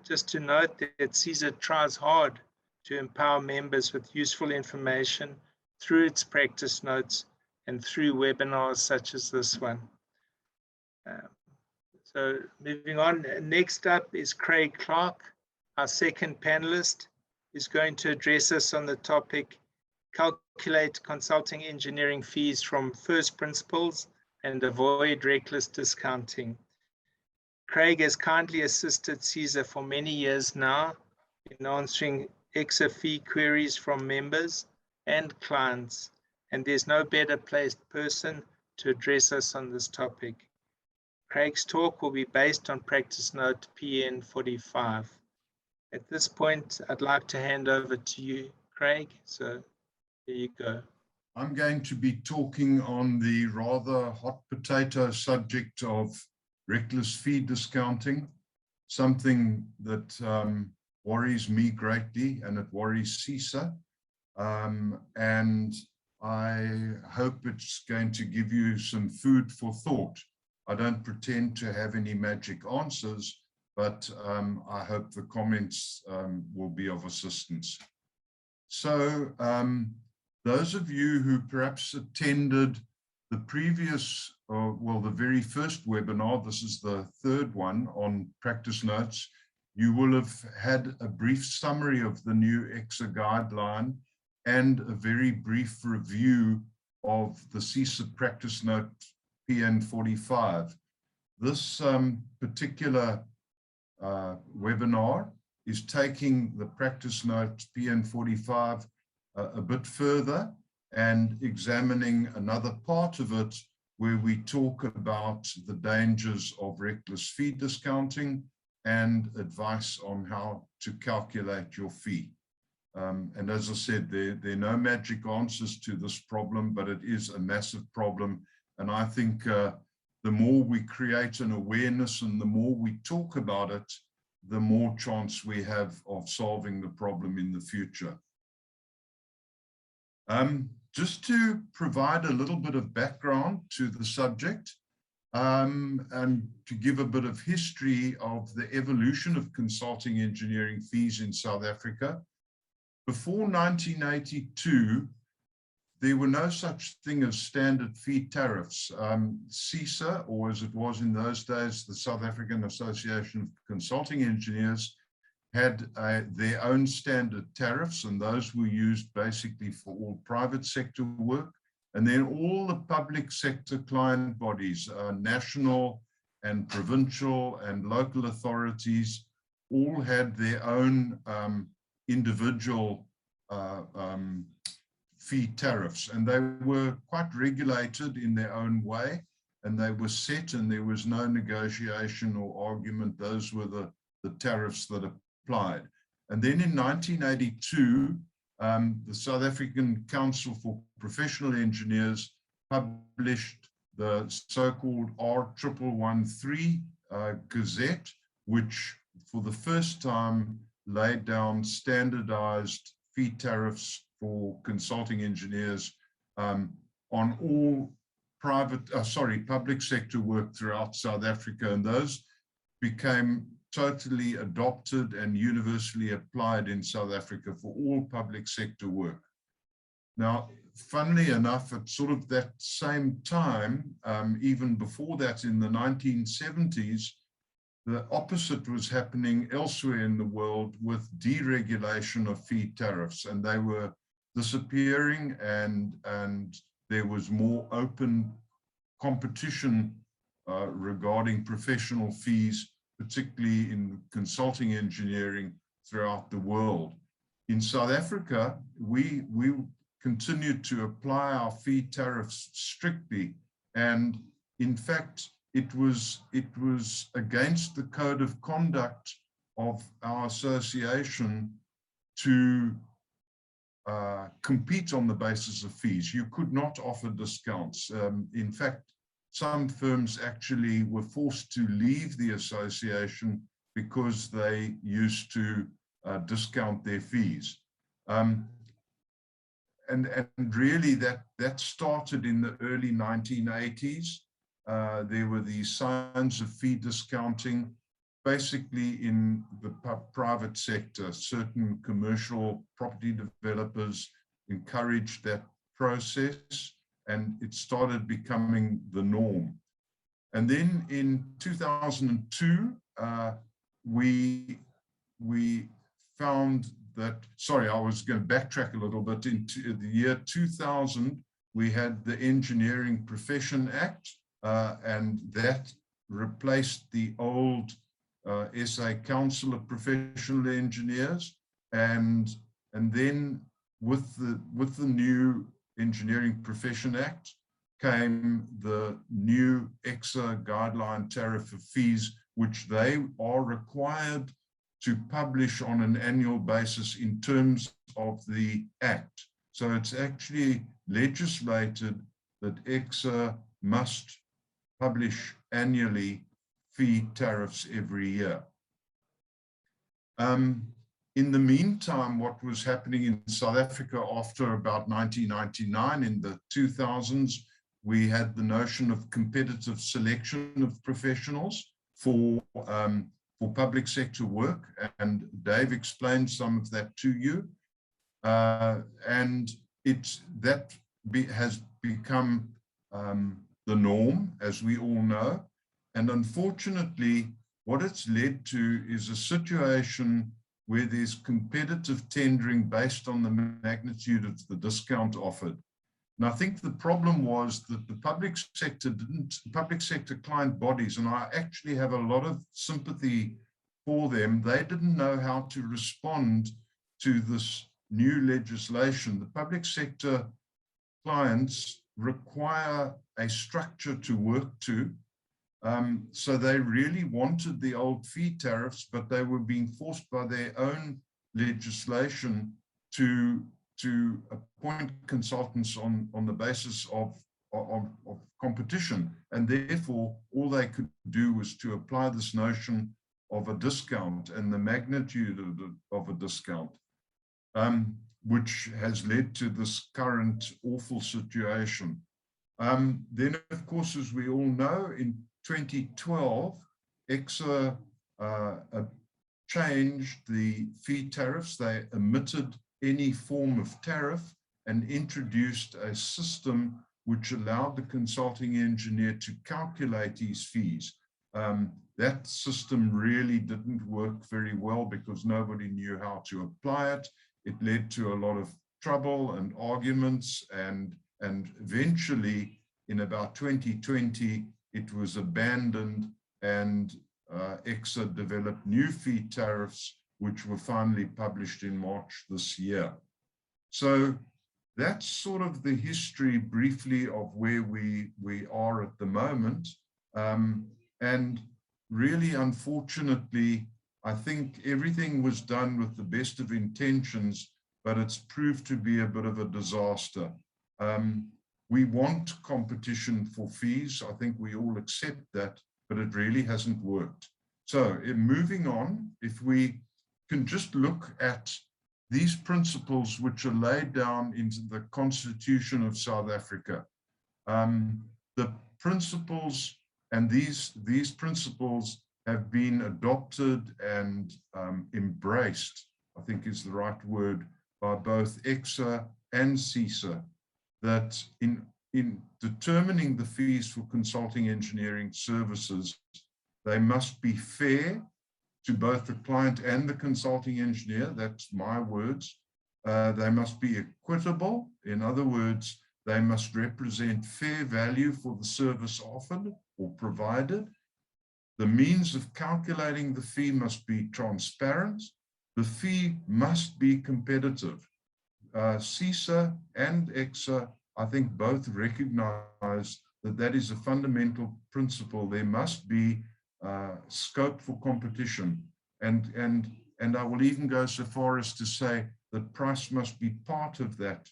Just to note that CESA tries hard to empower members with useful information through its practice notes and through webinars such as this one. So moving on, next up is Craig Clark. Our second panelist is going to address us on the topic, calculate consulting engineering fees from first principles and avoid reckless discounting. Craig has kindly assisted CESA for many years now in answering EXA fee queries from members and clients, and there's no better placed person to address us on this topic. Craig's talk will be based on practice note PN 45. At this point, I'd like to hand over to you, Craig. So there you go. I'm going to be talking on the rather hot potato subject of reckless fee discounting, something that worries me greatly and it worries CESA. And I hope it's going to give you some food for thought. I don't pretend to have any magic answers, but I hope the comments will be of assistance. So those of you who perhaps attended the previous, well, the very first webinar, this is the third one on practice notes, you will have had a brief summary of the new EXA guideline and a very brief review of the CESA practice note PN 45. This particular webinar is taking the practice note PN 45 a bit further and examining another part of it, where we talk about the dangers of reckless fee discounting and advice on how to calculate your fee. And as I said, there are no magic answers to this problem, but it is a massive problem. And I think the more we create an awareness and the more we talk about it, the more chance we have of solving the problem in the future. Just to provide a little bit of background to the subject, and to give a bit of history of the evolution of consulting engineering fees in South Africa. Before 1982, there were no such thing as standard fee tariffs. CESA, or as it was in those days, the South African Association of Consulting Engineers, had their own standard tariffs, and those were used basically for all private sector work. And then all the public sector client bodies, national and provincial and local authorities, all had their own individual fee tariffs, and they were quite regulated in their own way, and they were set, and there was no negotiation or argument. Those were the tariffs that applied. And then in 1982, the South African Council for Professional Engineers published the so-called R1113 Gazette, which for the first time laid down standardized fee tariffs for consulting engineers on all public sector work throughout South Africa. And those became totally adopted and universally applied in South Africa for all public sector work. Now, funnily enough, at sort of that same time, even before that in the 1970s, the opposite was happening elsewhere in the world with deregulation of fee tariffs, and they were disappearing, and there was more open competition regarding professional fees, particularly in consulting engineering throughout the world. In South Africa, we continued to apply our fee tariffs strictly, and in fact, it was against the code of conduct of our association to compete on the basis of fees. You could not offer discounts. In fact, some firms actually were forced to leave the association because they used to discount their fees. And really that started in the early 1980s. There were these signs of fee discounting, basically in the private sector. Certain commercial property developers encouraged that process, and it started becoming the norm. And then in 2002, we found that, sorry, I was going to backtrack a little bit. Into the year 2000, we had the Engineering Profession Act, and that replaced the old SA Council of Professional Engineers, and then with the new Engineering Profession Act came the new CESA guideline tariff of fees, which they are required to publish on an annual basis in terms of the Act. So it's actually legislated that CESA must publish annually fee tariffs every year. In the meantime, what was happening in South Africa after about 1999, in the 2000s, we had the notion of competitive selection of professionals for public sector work, and Dave explained some of that to you. And has become the norm, as we all know. And unfortunately, what it's led to is a situation where there's competitive tendering based on the magnitude of the discount offered. And I think the problem was that the public sector client bodies, and I actually have a lot of sympathy for them, they didn't know how to respond to this new legislation. The public sector clients require a structure to work to. So they really wanted the old fee tariffs, but they were being forced by their own legislation to appoint consultants on the basis of competition. And therefore, all they could do was to apply this notion of a discount and the magnitude of a discount, which has led to this current awful situation. Then, of course, as we all know, in 2012, CESA changed the fee tariffs. They omitted any form of tariff and introduced a system which allowed the consulting engineer to calculate his fees. That system really didn't work very well because nobody knew how to apply it. It led to a lot of trouble and arguments, and eventually in about 2020, it was abandoned, and CESA developed new fee tariffs, which were finally published in March this year. So that's sort of the history briefly of where we are at the moment. And really, unfortunately, I think everything was done with the best of intentions, but it's proved to be a bit of a disaster. We want competition for fees. I think we all accept that, but it really hasn't worked. So moving on, if we can just look at these principles which are laid down into the Constitution of South Africa. The principles, and these principles have been adopted and embraced, I think is the right word, by both CESA and CESA, that in determining the fees for consulting engineering services, they must be fair to both the client and the consulting engineer. That's my words. They must be equitable. In other words, they must represent fair value for the service offered or provided. The means of calculating the fee must be transparent. The fee must be competitive. CESA and CESA, I think, both recognize that that is a fundamental principle. There must be scope for competition, and I will even go so far as to say that price must be part of that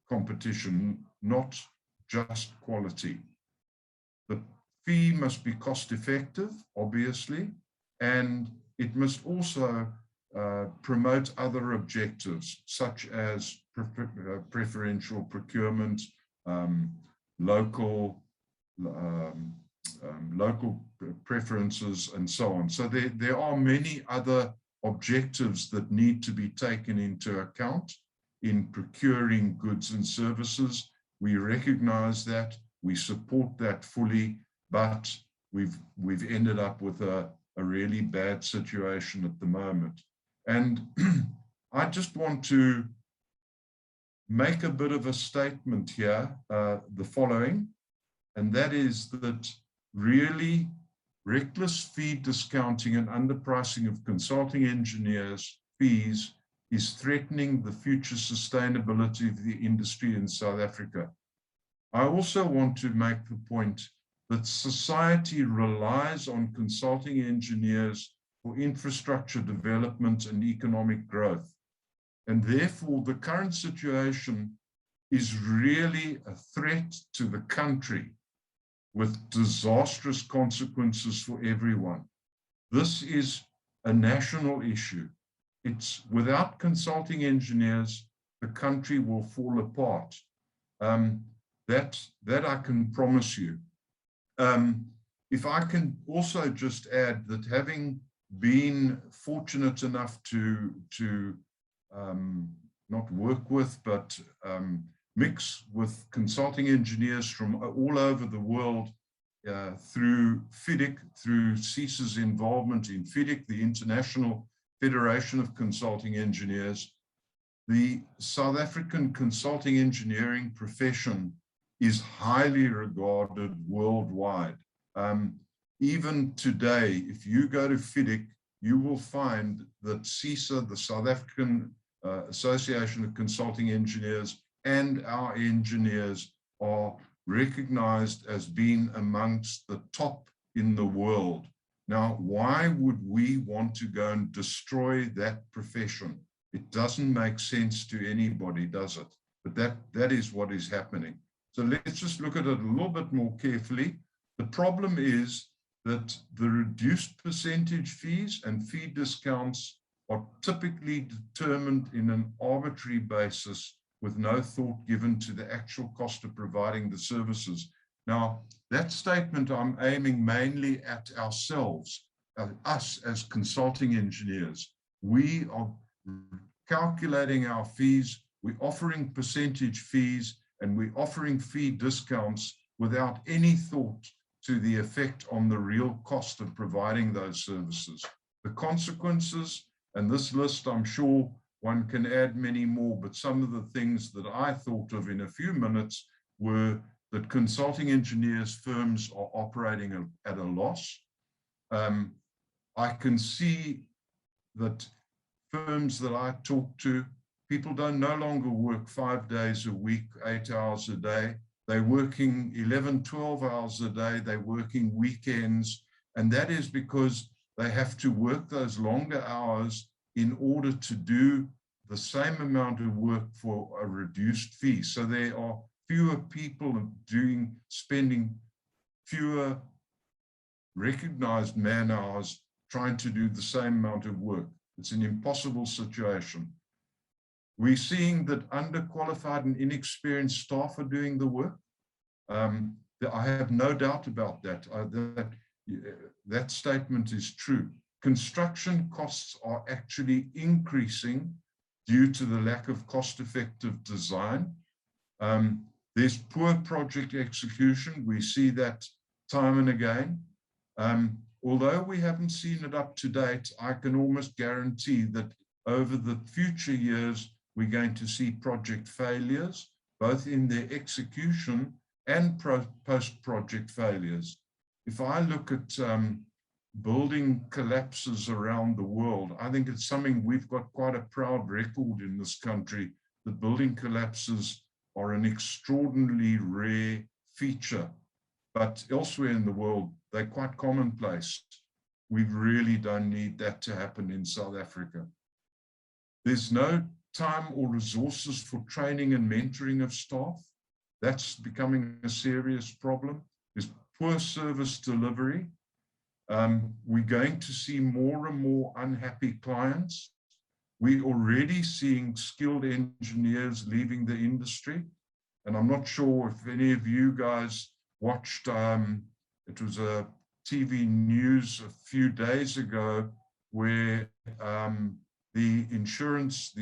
competition, not just quality. The fee must be cost effective, obviously, and it must also promote other objectives, such as preferential procurement, local preferences, and so on. So there are many other objectives that need to be taken into account in procuring goods and services. We recognize that, we support that fully, but we've ended up with a really bad situation at the moment. And I just want to make a bit of a statement here, the following, and that is that really reckless fee discounting and underpricing of consulting engineers' fees is threatening the future sustainability of the industry in South Africa. I also want to make the point that society relies on consulting engineers for infrastructure development and economic growth. And therefore, the current situation is really a threat to the country with disastrous consequences for everyone. This is a national issue. It's without consulting engineers, the country will fall apart. That I can promise you. If I can also just add that, having been fortunate enough to not work with, but mix with consulting engineers from all over the world through FIDIC, through CESA's involvement in FIDIC, the International Federation of Consulting Engineers, the South African consulting engineering profession is highly regarded worldwide. Even today, if you go to FIDIC, you will find that CESA, the South African Association of Consulting Engineers, and our engineers are recognized as being amongst the top in the world. Now, why would we want to go and destroy that profession? It doesn't make sense to anybody, does it? But that is what is happening. So let's just look at it a little bit more carefully. The problem is that the reduced percentage fees and fee discounts are typically determined in an arbitrary basis with no thought given to the actual cost of providing the services. Now, that statement I'm aiming mainly at ourselves, us as consulting engineers. We are calculating our fees, we're offering percentage fees, and we're offering fee discounts without any thought to the effect on the real cost of providing those services. The consequences, and this list, I'm sure one can add many more, but some of the things that I thought of in a few minutes were that consulting engineers firms are operating at a loss. I can see that firms that I talk to, people don't no longer work 5 days a week, 8 hours a day. They're working 11, 12 hours a day. They're working weekends. And that is because they have to work those longer hours in order to do the same amount of work for a reduced fee. So there are fewer people spending fewer recognized man hours trying to do the same amount of work. It's an impossible situation. We're seeing that underqualified and inexperienced staff are doing the work. I have no doubt about that. That statement is true. Construction costs are actually increasing due to the lack of cost-effective design. There's poor project execution. We see that time and again. Although we haven't seen it up to date, I can almost guarantee that over the future years, we're going to see project failures, both in their execution and post-project failures. If I look at building collapses around the world, I think it's something we've got quite a proud record in this country, that building collapses are an extraordinarily rare feature. But elsewhere in the world, they're quite commonplace. We really don't need that to happen in South Africa. There's no time or resources for training and mentoring of staff. That's becoming a serious problem. There's poor service delivery. We're going to see more and more unhappy clients. We're already seeing skilled engineers leaving the industry. And I'm not sure if any of you guys watched, it was a TV news a few days ago where the insurers,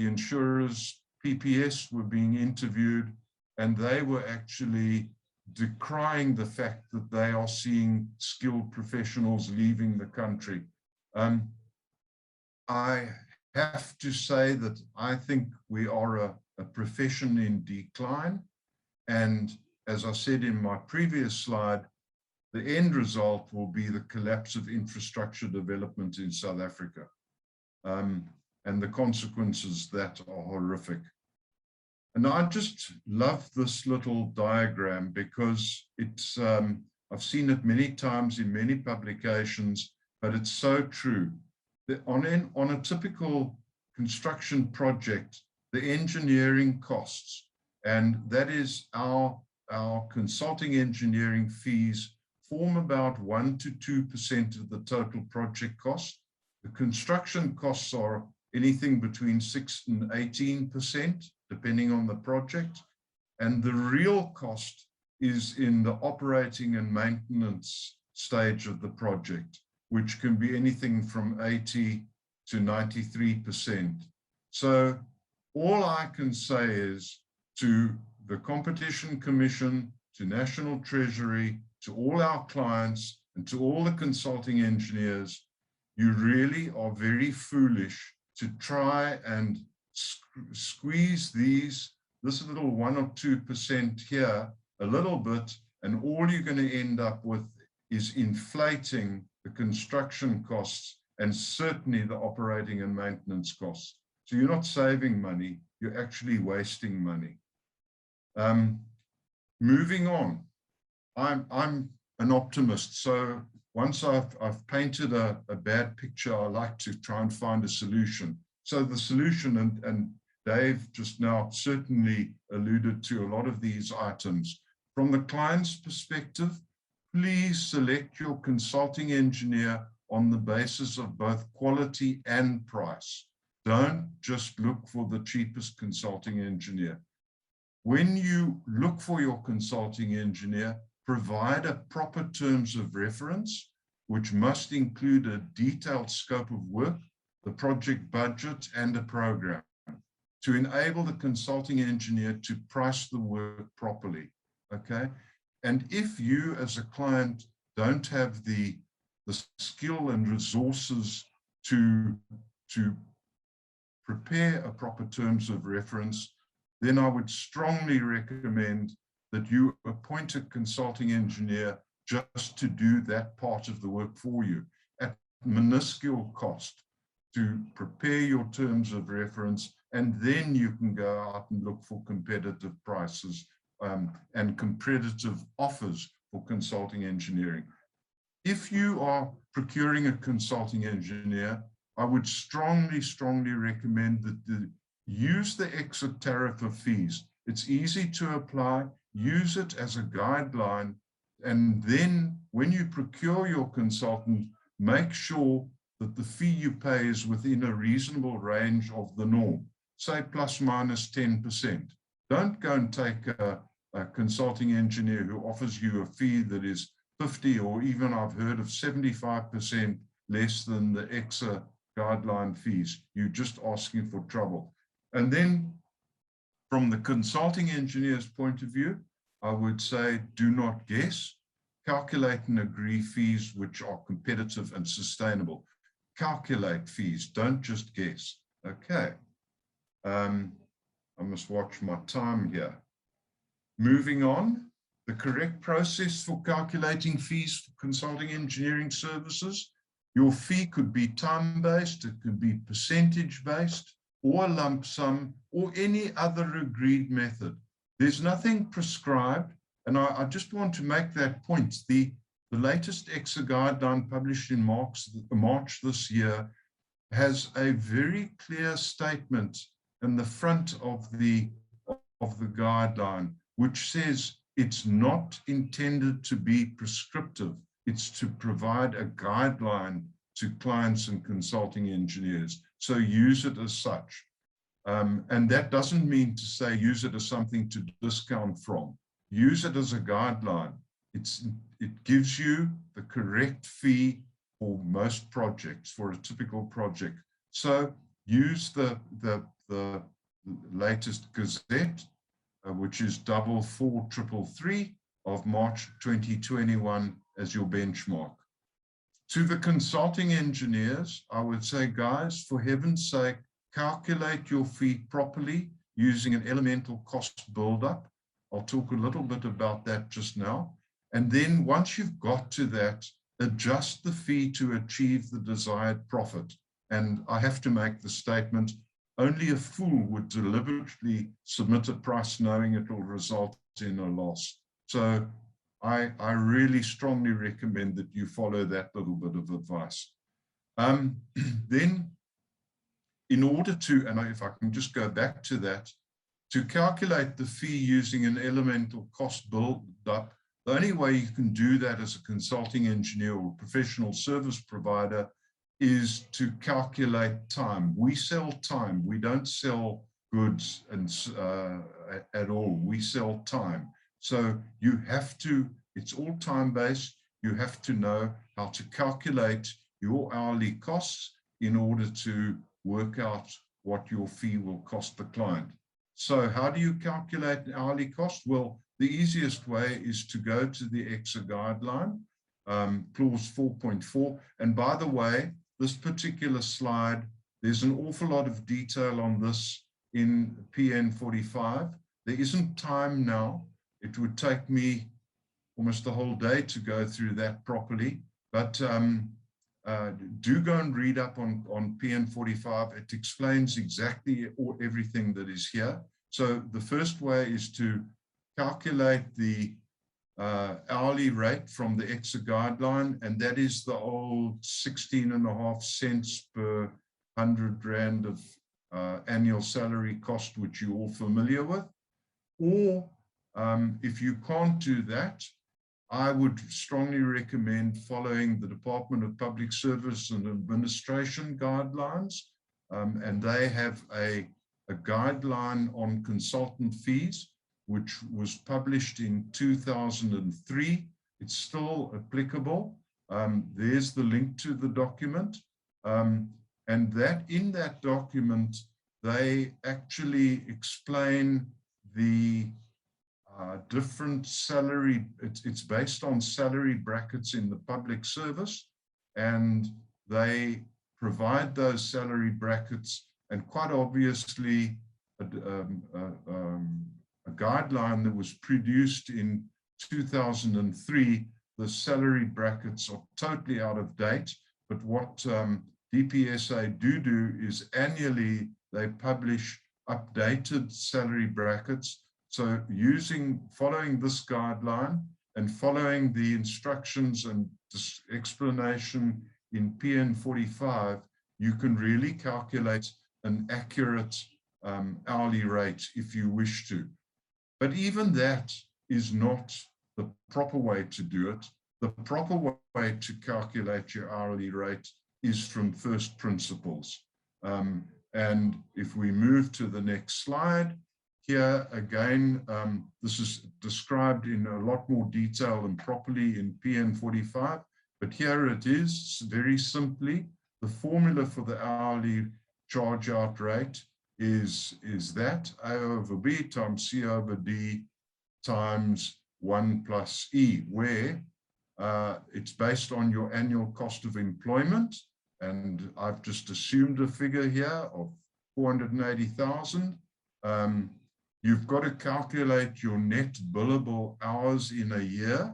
PPS, were being interviewed, and they were actually decrying the fact that they are seeing skilled professionals leaving the country. I have to say that I think we are a profession in decline. And as I said in my previous slide, the end result will be the collapse of infrastructure development in South Africa. And the consequences that are horrific. And I just love this little diagram because it's, I've seen it many times in many publications, but it's so true. On a typical construction project, the engineering costs, and that is our consulting engineering fees, form about 1 to 2% of the total project cost. The construction costs are anything between 6 and 18%, depending on the project. And the real cost is in the operating and maintenance stage of the project, which can be anything from 80 to 93%. So all I can say is to the Competition Commission, to National Treasury, to all our clients, and to all the consulting engineers, you really are very foolish to try and squeeze this little 1 or 2% here a little bit, and all you're going to end up with is inflating the construction costs and certainly the operating and maintenance costs. So you're not saving money, you're actually wasting money. Moving on, I'm an optimist. So once I've painted a bad picture, I like to try and find a solution. So the solution, and Dave just now certainly alluded to a lot of these items. From the client's perspective, please select your consulting engineer on the basis of both quality and price. Don't just look for the cheapest consulting engineer. When you look for your consulting engineer, provide a proper terms of reference, which must include a detailed scope of work, the project budget, and a program to enable the consulting engineer to price the work properly, okay? And if you as a client don't have the skill and resources to prepare a proper terms of reference, then I would strongly recommend that you appoint a consulting engineer just to do that part of the work for you at minuscule cost to prepare your terms of reference, and then you can go out and look for competitive prices and competitive offers for consulting engineering. If you are procuring a consulting engineer, I would strongly recommend that use the exit tariff of fees. It's easy to apply, use it as a guideline, and then when you procure your consultant, make sure that the fee you pay is within a reasonable range of the norm, say plus minus 10%. Don't go and take a consulting engineer who offers you a fee that is 50 or even I've heard of 75% less than the EXA guideline fees. You're just asking for trouble. And then from the consulting engineer's point of view, I would say do not guess. Calculate and agree fees which are competitive and sustainable. Calculate fees, don't just guess. Okay. I must watch my time here. Moving on, the correct process for calculating fees for consulting engineering services. Your fee could be time-based, it could be percentage-based, or a lump sum, or any other agreed method. There's nothing prescribed, and I just want to make that point. The latest EXA guideline published in March this year has a very clear statement in the front of the guideline, which says it's not intended to be prescriptive. It's to provide a guideline to clients and consulting engineers. So use it as such. And that doesn't mean to say use it as something to discount from. Use it as a guideline. It gives you the correct fee for most projects, for a typical project. So use the latest Gazette, which is 44333 of March 2021 as your benchmark. To the consulting engineers, I would say, guys, for heaven's sake, calculate your fee properly using an elemental cost buildup. I'll talk a little bit about that just now. And then once you've got to that, adjust the fee to achieve the desired profit. And I have to make the statement, only a fool would deliberately submit a price knowing it will result in a loss. So I really strongly recommend that you follow that little bit of advice. Then, in order to, and if I can just go back to that, to calculate the fee using an elemental cost build-up, the only way you can do that as a consulting engineer or professional service provider is to calculate time. We sell time. We don't sell goods and at all. We sell time. So you have to, it's all time-based. You have to know how to calculate your hourly costs in order to work out what your fee will cost the client. So how do you calculate an hourly cost? Well, the easiest way is to go to the EXA guideline, clause 4.4. And by the way, this particular slide, there's an awful lot of detail on this in PN 45. There isn't time now. It would take me almost the whole day to go through that properly, but do go and read up on PN 45. It explains exactly everything that is here. So the first way is to calculate the hourly rate from the EXA guideline, and that is the old 16.5 cents per 100 Rand of annual salary cost, which you're all familiar with. Or if you can't do that, I would strongly recommend following the Department of Public Service and Administration guidelines, and they have a guideline on consultant fees, which was published in 2003. It's still applicable. There's the link to the document. And that in that document, they actually explain the different salary, it's based on salary brackets in the public service, and they provide those salary brackets, and quite obviously a guideline that was produced in 2003, the salary brackets are totally out of date. But what DPSA do is annually they publish updated salary brackets. So following this guideline and following the instructions and explanation in PN 45, you can really calculate an accurate hourly rate if you wish to. But even that is not the proper way to do it. The proper way to calculate your hourly rate is from first principles. And if we move to the next slide, here again, this is described in a lot more detail and properly in PN 45, but here it is very simply. The formula for the hourly charge out rate is that A over B times C over D times 1 plus E, where it's based on your annual cost of employment. And I've just assumed a figure here of 480,000. You've got to calculate your net billable hours in a year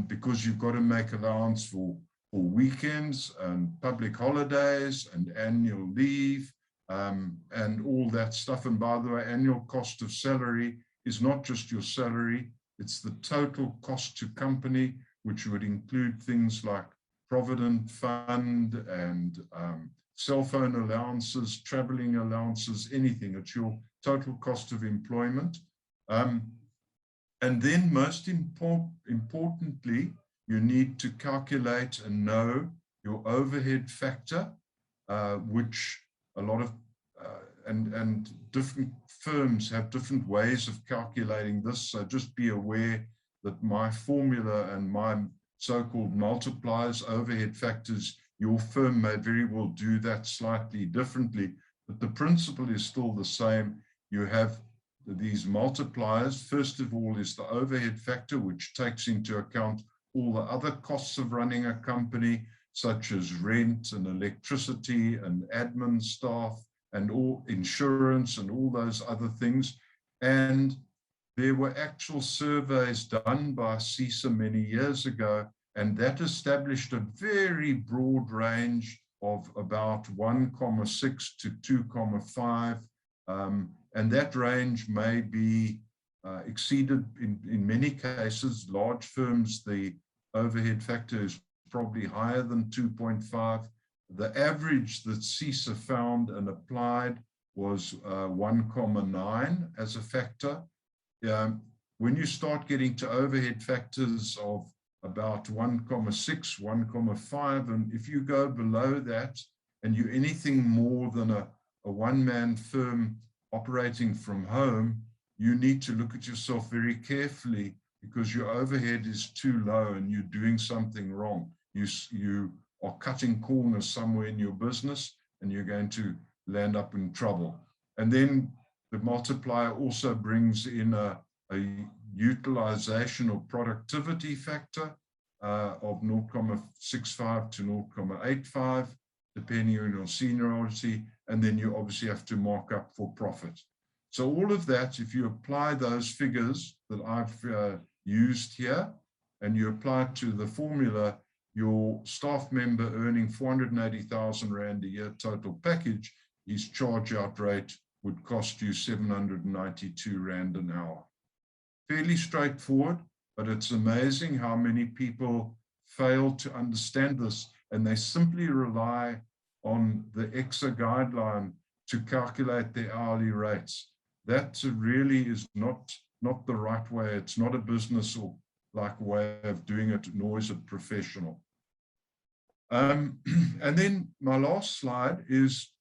because you've got to make allowance for weekends and public holidays and annual leave and all that stuff. And by the way, annual cost of salary is not just your salary, it's the total cost to company, which would include things like Provident Fund and cell phone allowances, traveling allowances, anything. It's your total cost of employment. And then most importantly, you need to calculate and know your overhead factor, which a lot of, and different firms have different ways of calculating this. So just be aware that my formula and my so-called multipliers, overhead factors, your firm may very well do that slightly differently, but the principle is still the same. You have these multipliers. First of all is the overhead factor, which takes into account all the other costs of running a company, such as rent and electricity and admin staff and all insurance and all those other things. And there were actual surveys done by CESA many years ago, and that established a very broad range of about 1,6 to 2,5. And that range may be exceeded in many cases. Large firms, the overhead factor is probably higher than 2.5. The average that CESA found and applied was 1,9 as a factor. When you start getting to overhead factors of about 1,6, 1,5, and if you go below that and you're anything more than a one-man firm operating from home, you need to look at yourself very carefully because your overhead is too low and you're doing something wrong. You are cutting corners somewhere in your business and you're going to land up in trouble. And then the multiplier also brings in a utilization or productivity factor of 0.65 to 0.85, depending on your seniority. And then you obviously have to mark up for profit. So all of that, if you apply those figures that I've used here, and you apply it to the formula, your staff member earning 480,000 Rand a year total package, his charge out rate would cost you 792 Rand an hour. fairly straightforward, but it's amazing how many people fail to understand this, and they simply rely on the CESA guideline to calculate their hourly rates. That really is not the right way. It's not a business or like way of doing it, nor is it professional. And then my last slide is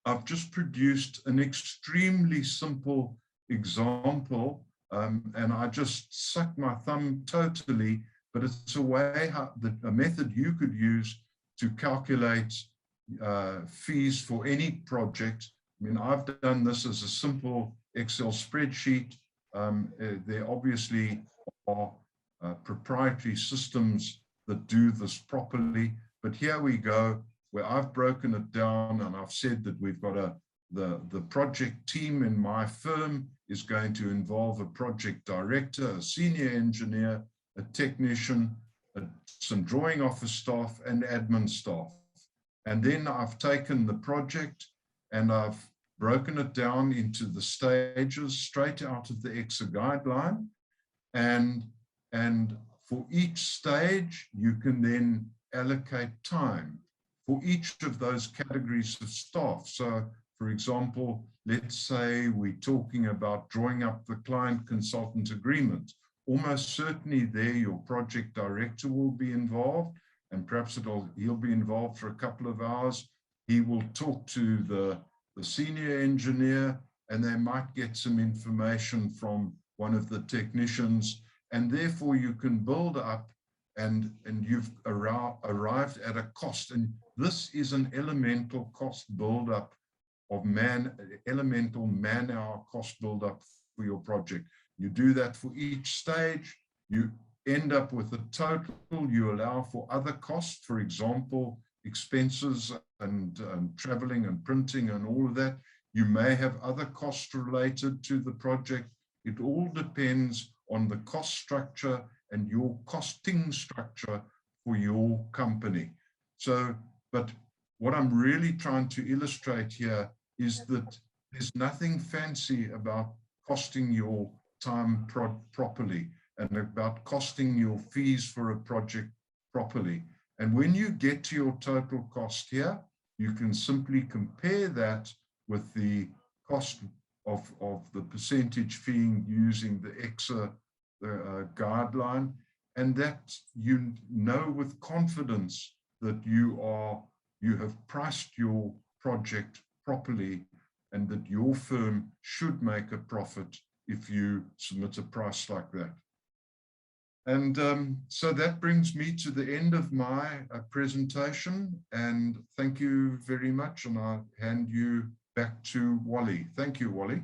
I've just produced an extremely simple example, and I just suck my thumb totally, but it's a way, a method you could use to calculate fees for any project. I mean, I've done this as a simple Excel spreadsheet. There obviously are proprietary systems that do this properly, but here we go, where I've broken it down, and I've said that we've got the project team in my firm is going to involve a project director, a senior engineer, a technician, some drawing office staff, and admin staff. And then I've taken the project and I've broken it down into the stages straight out of the CESA guideline. And for each stage, you can then allocate time for each of those categories of staff. So, for example, let's say we're talking about drawing up the client consultant agreement. Almost certainly there, your project director will be involved, and perhaps he'll be involved for a couple of hours. He will talk to the senior engineer, and they might get some information from one of the technicians, and therefore you can build up and you've arrived at a cost. And this is an elemental cost build-up of elemental man-hour cost build-up for your project. You do that for each stage, you end up with a total, you allow for other costs, for example, expenses and traveling and printing and all of that. You may have other costs related to the project. It all depends on the cost structure and your costing structure for your company. So, but what I'm really trying to illustrate here is that there's nothing fancy about costing your time properly and about costing your fees for a project properly. And when you get to your total cost here, you can simply compare that with the cost of the percentage fee using the CESA guideline, and that you know with confidence that you have priced your project properly and that your firm should make a profit if you submit a price like that. And so that brings me to the end of my presentation, and thank you very much, and I'll hand you back to Wally. Thank you, Wally.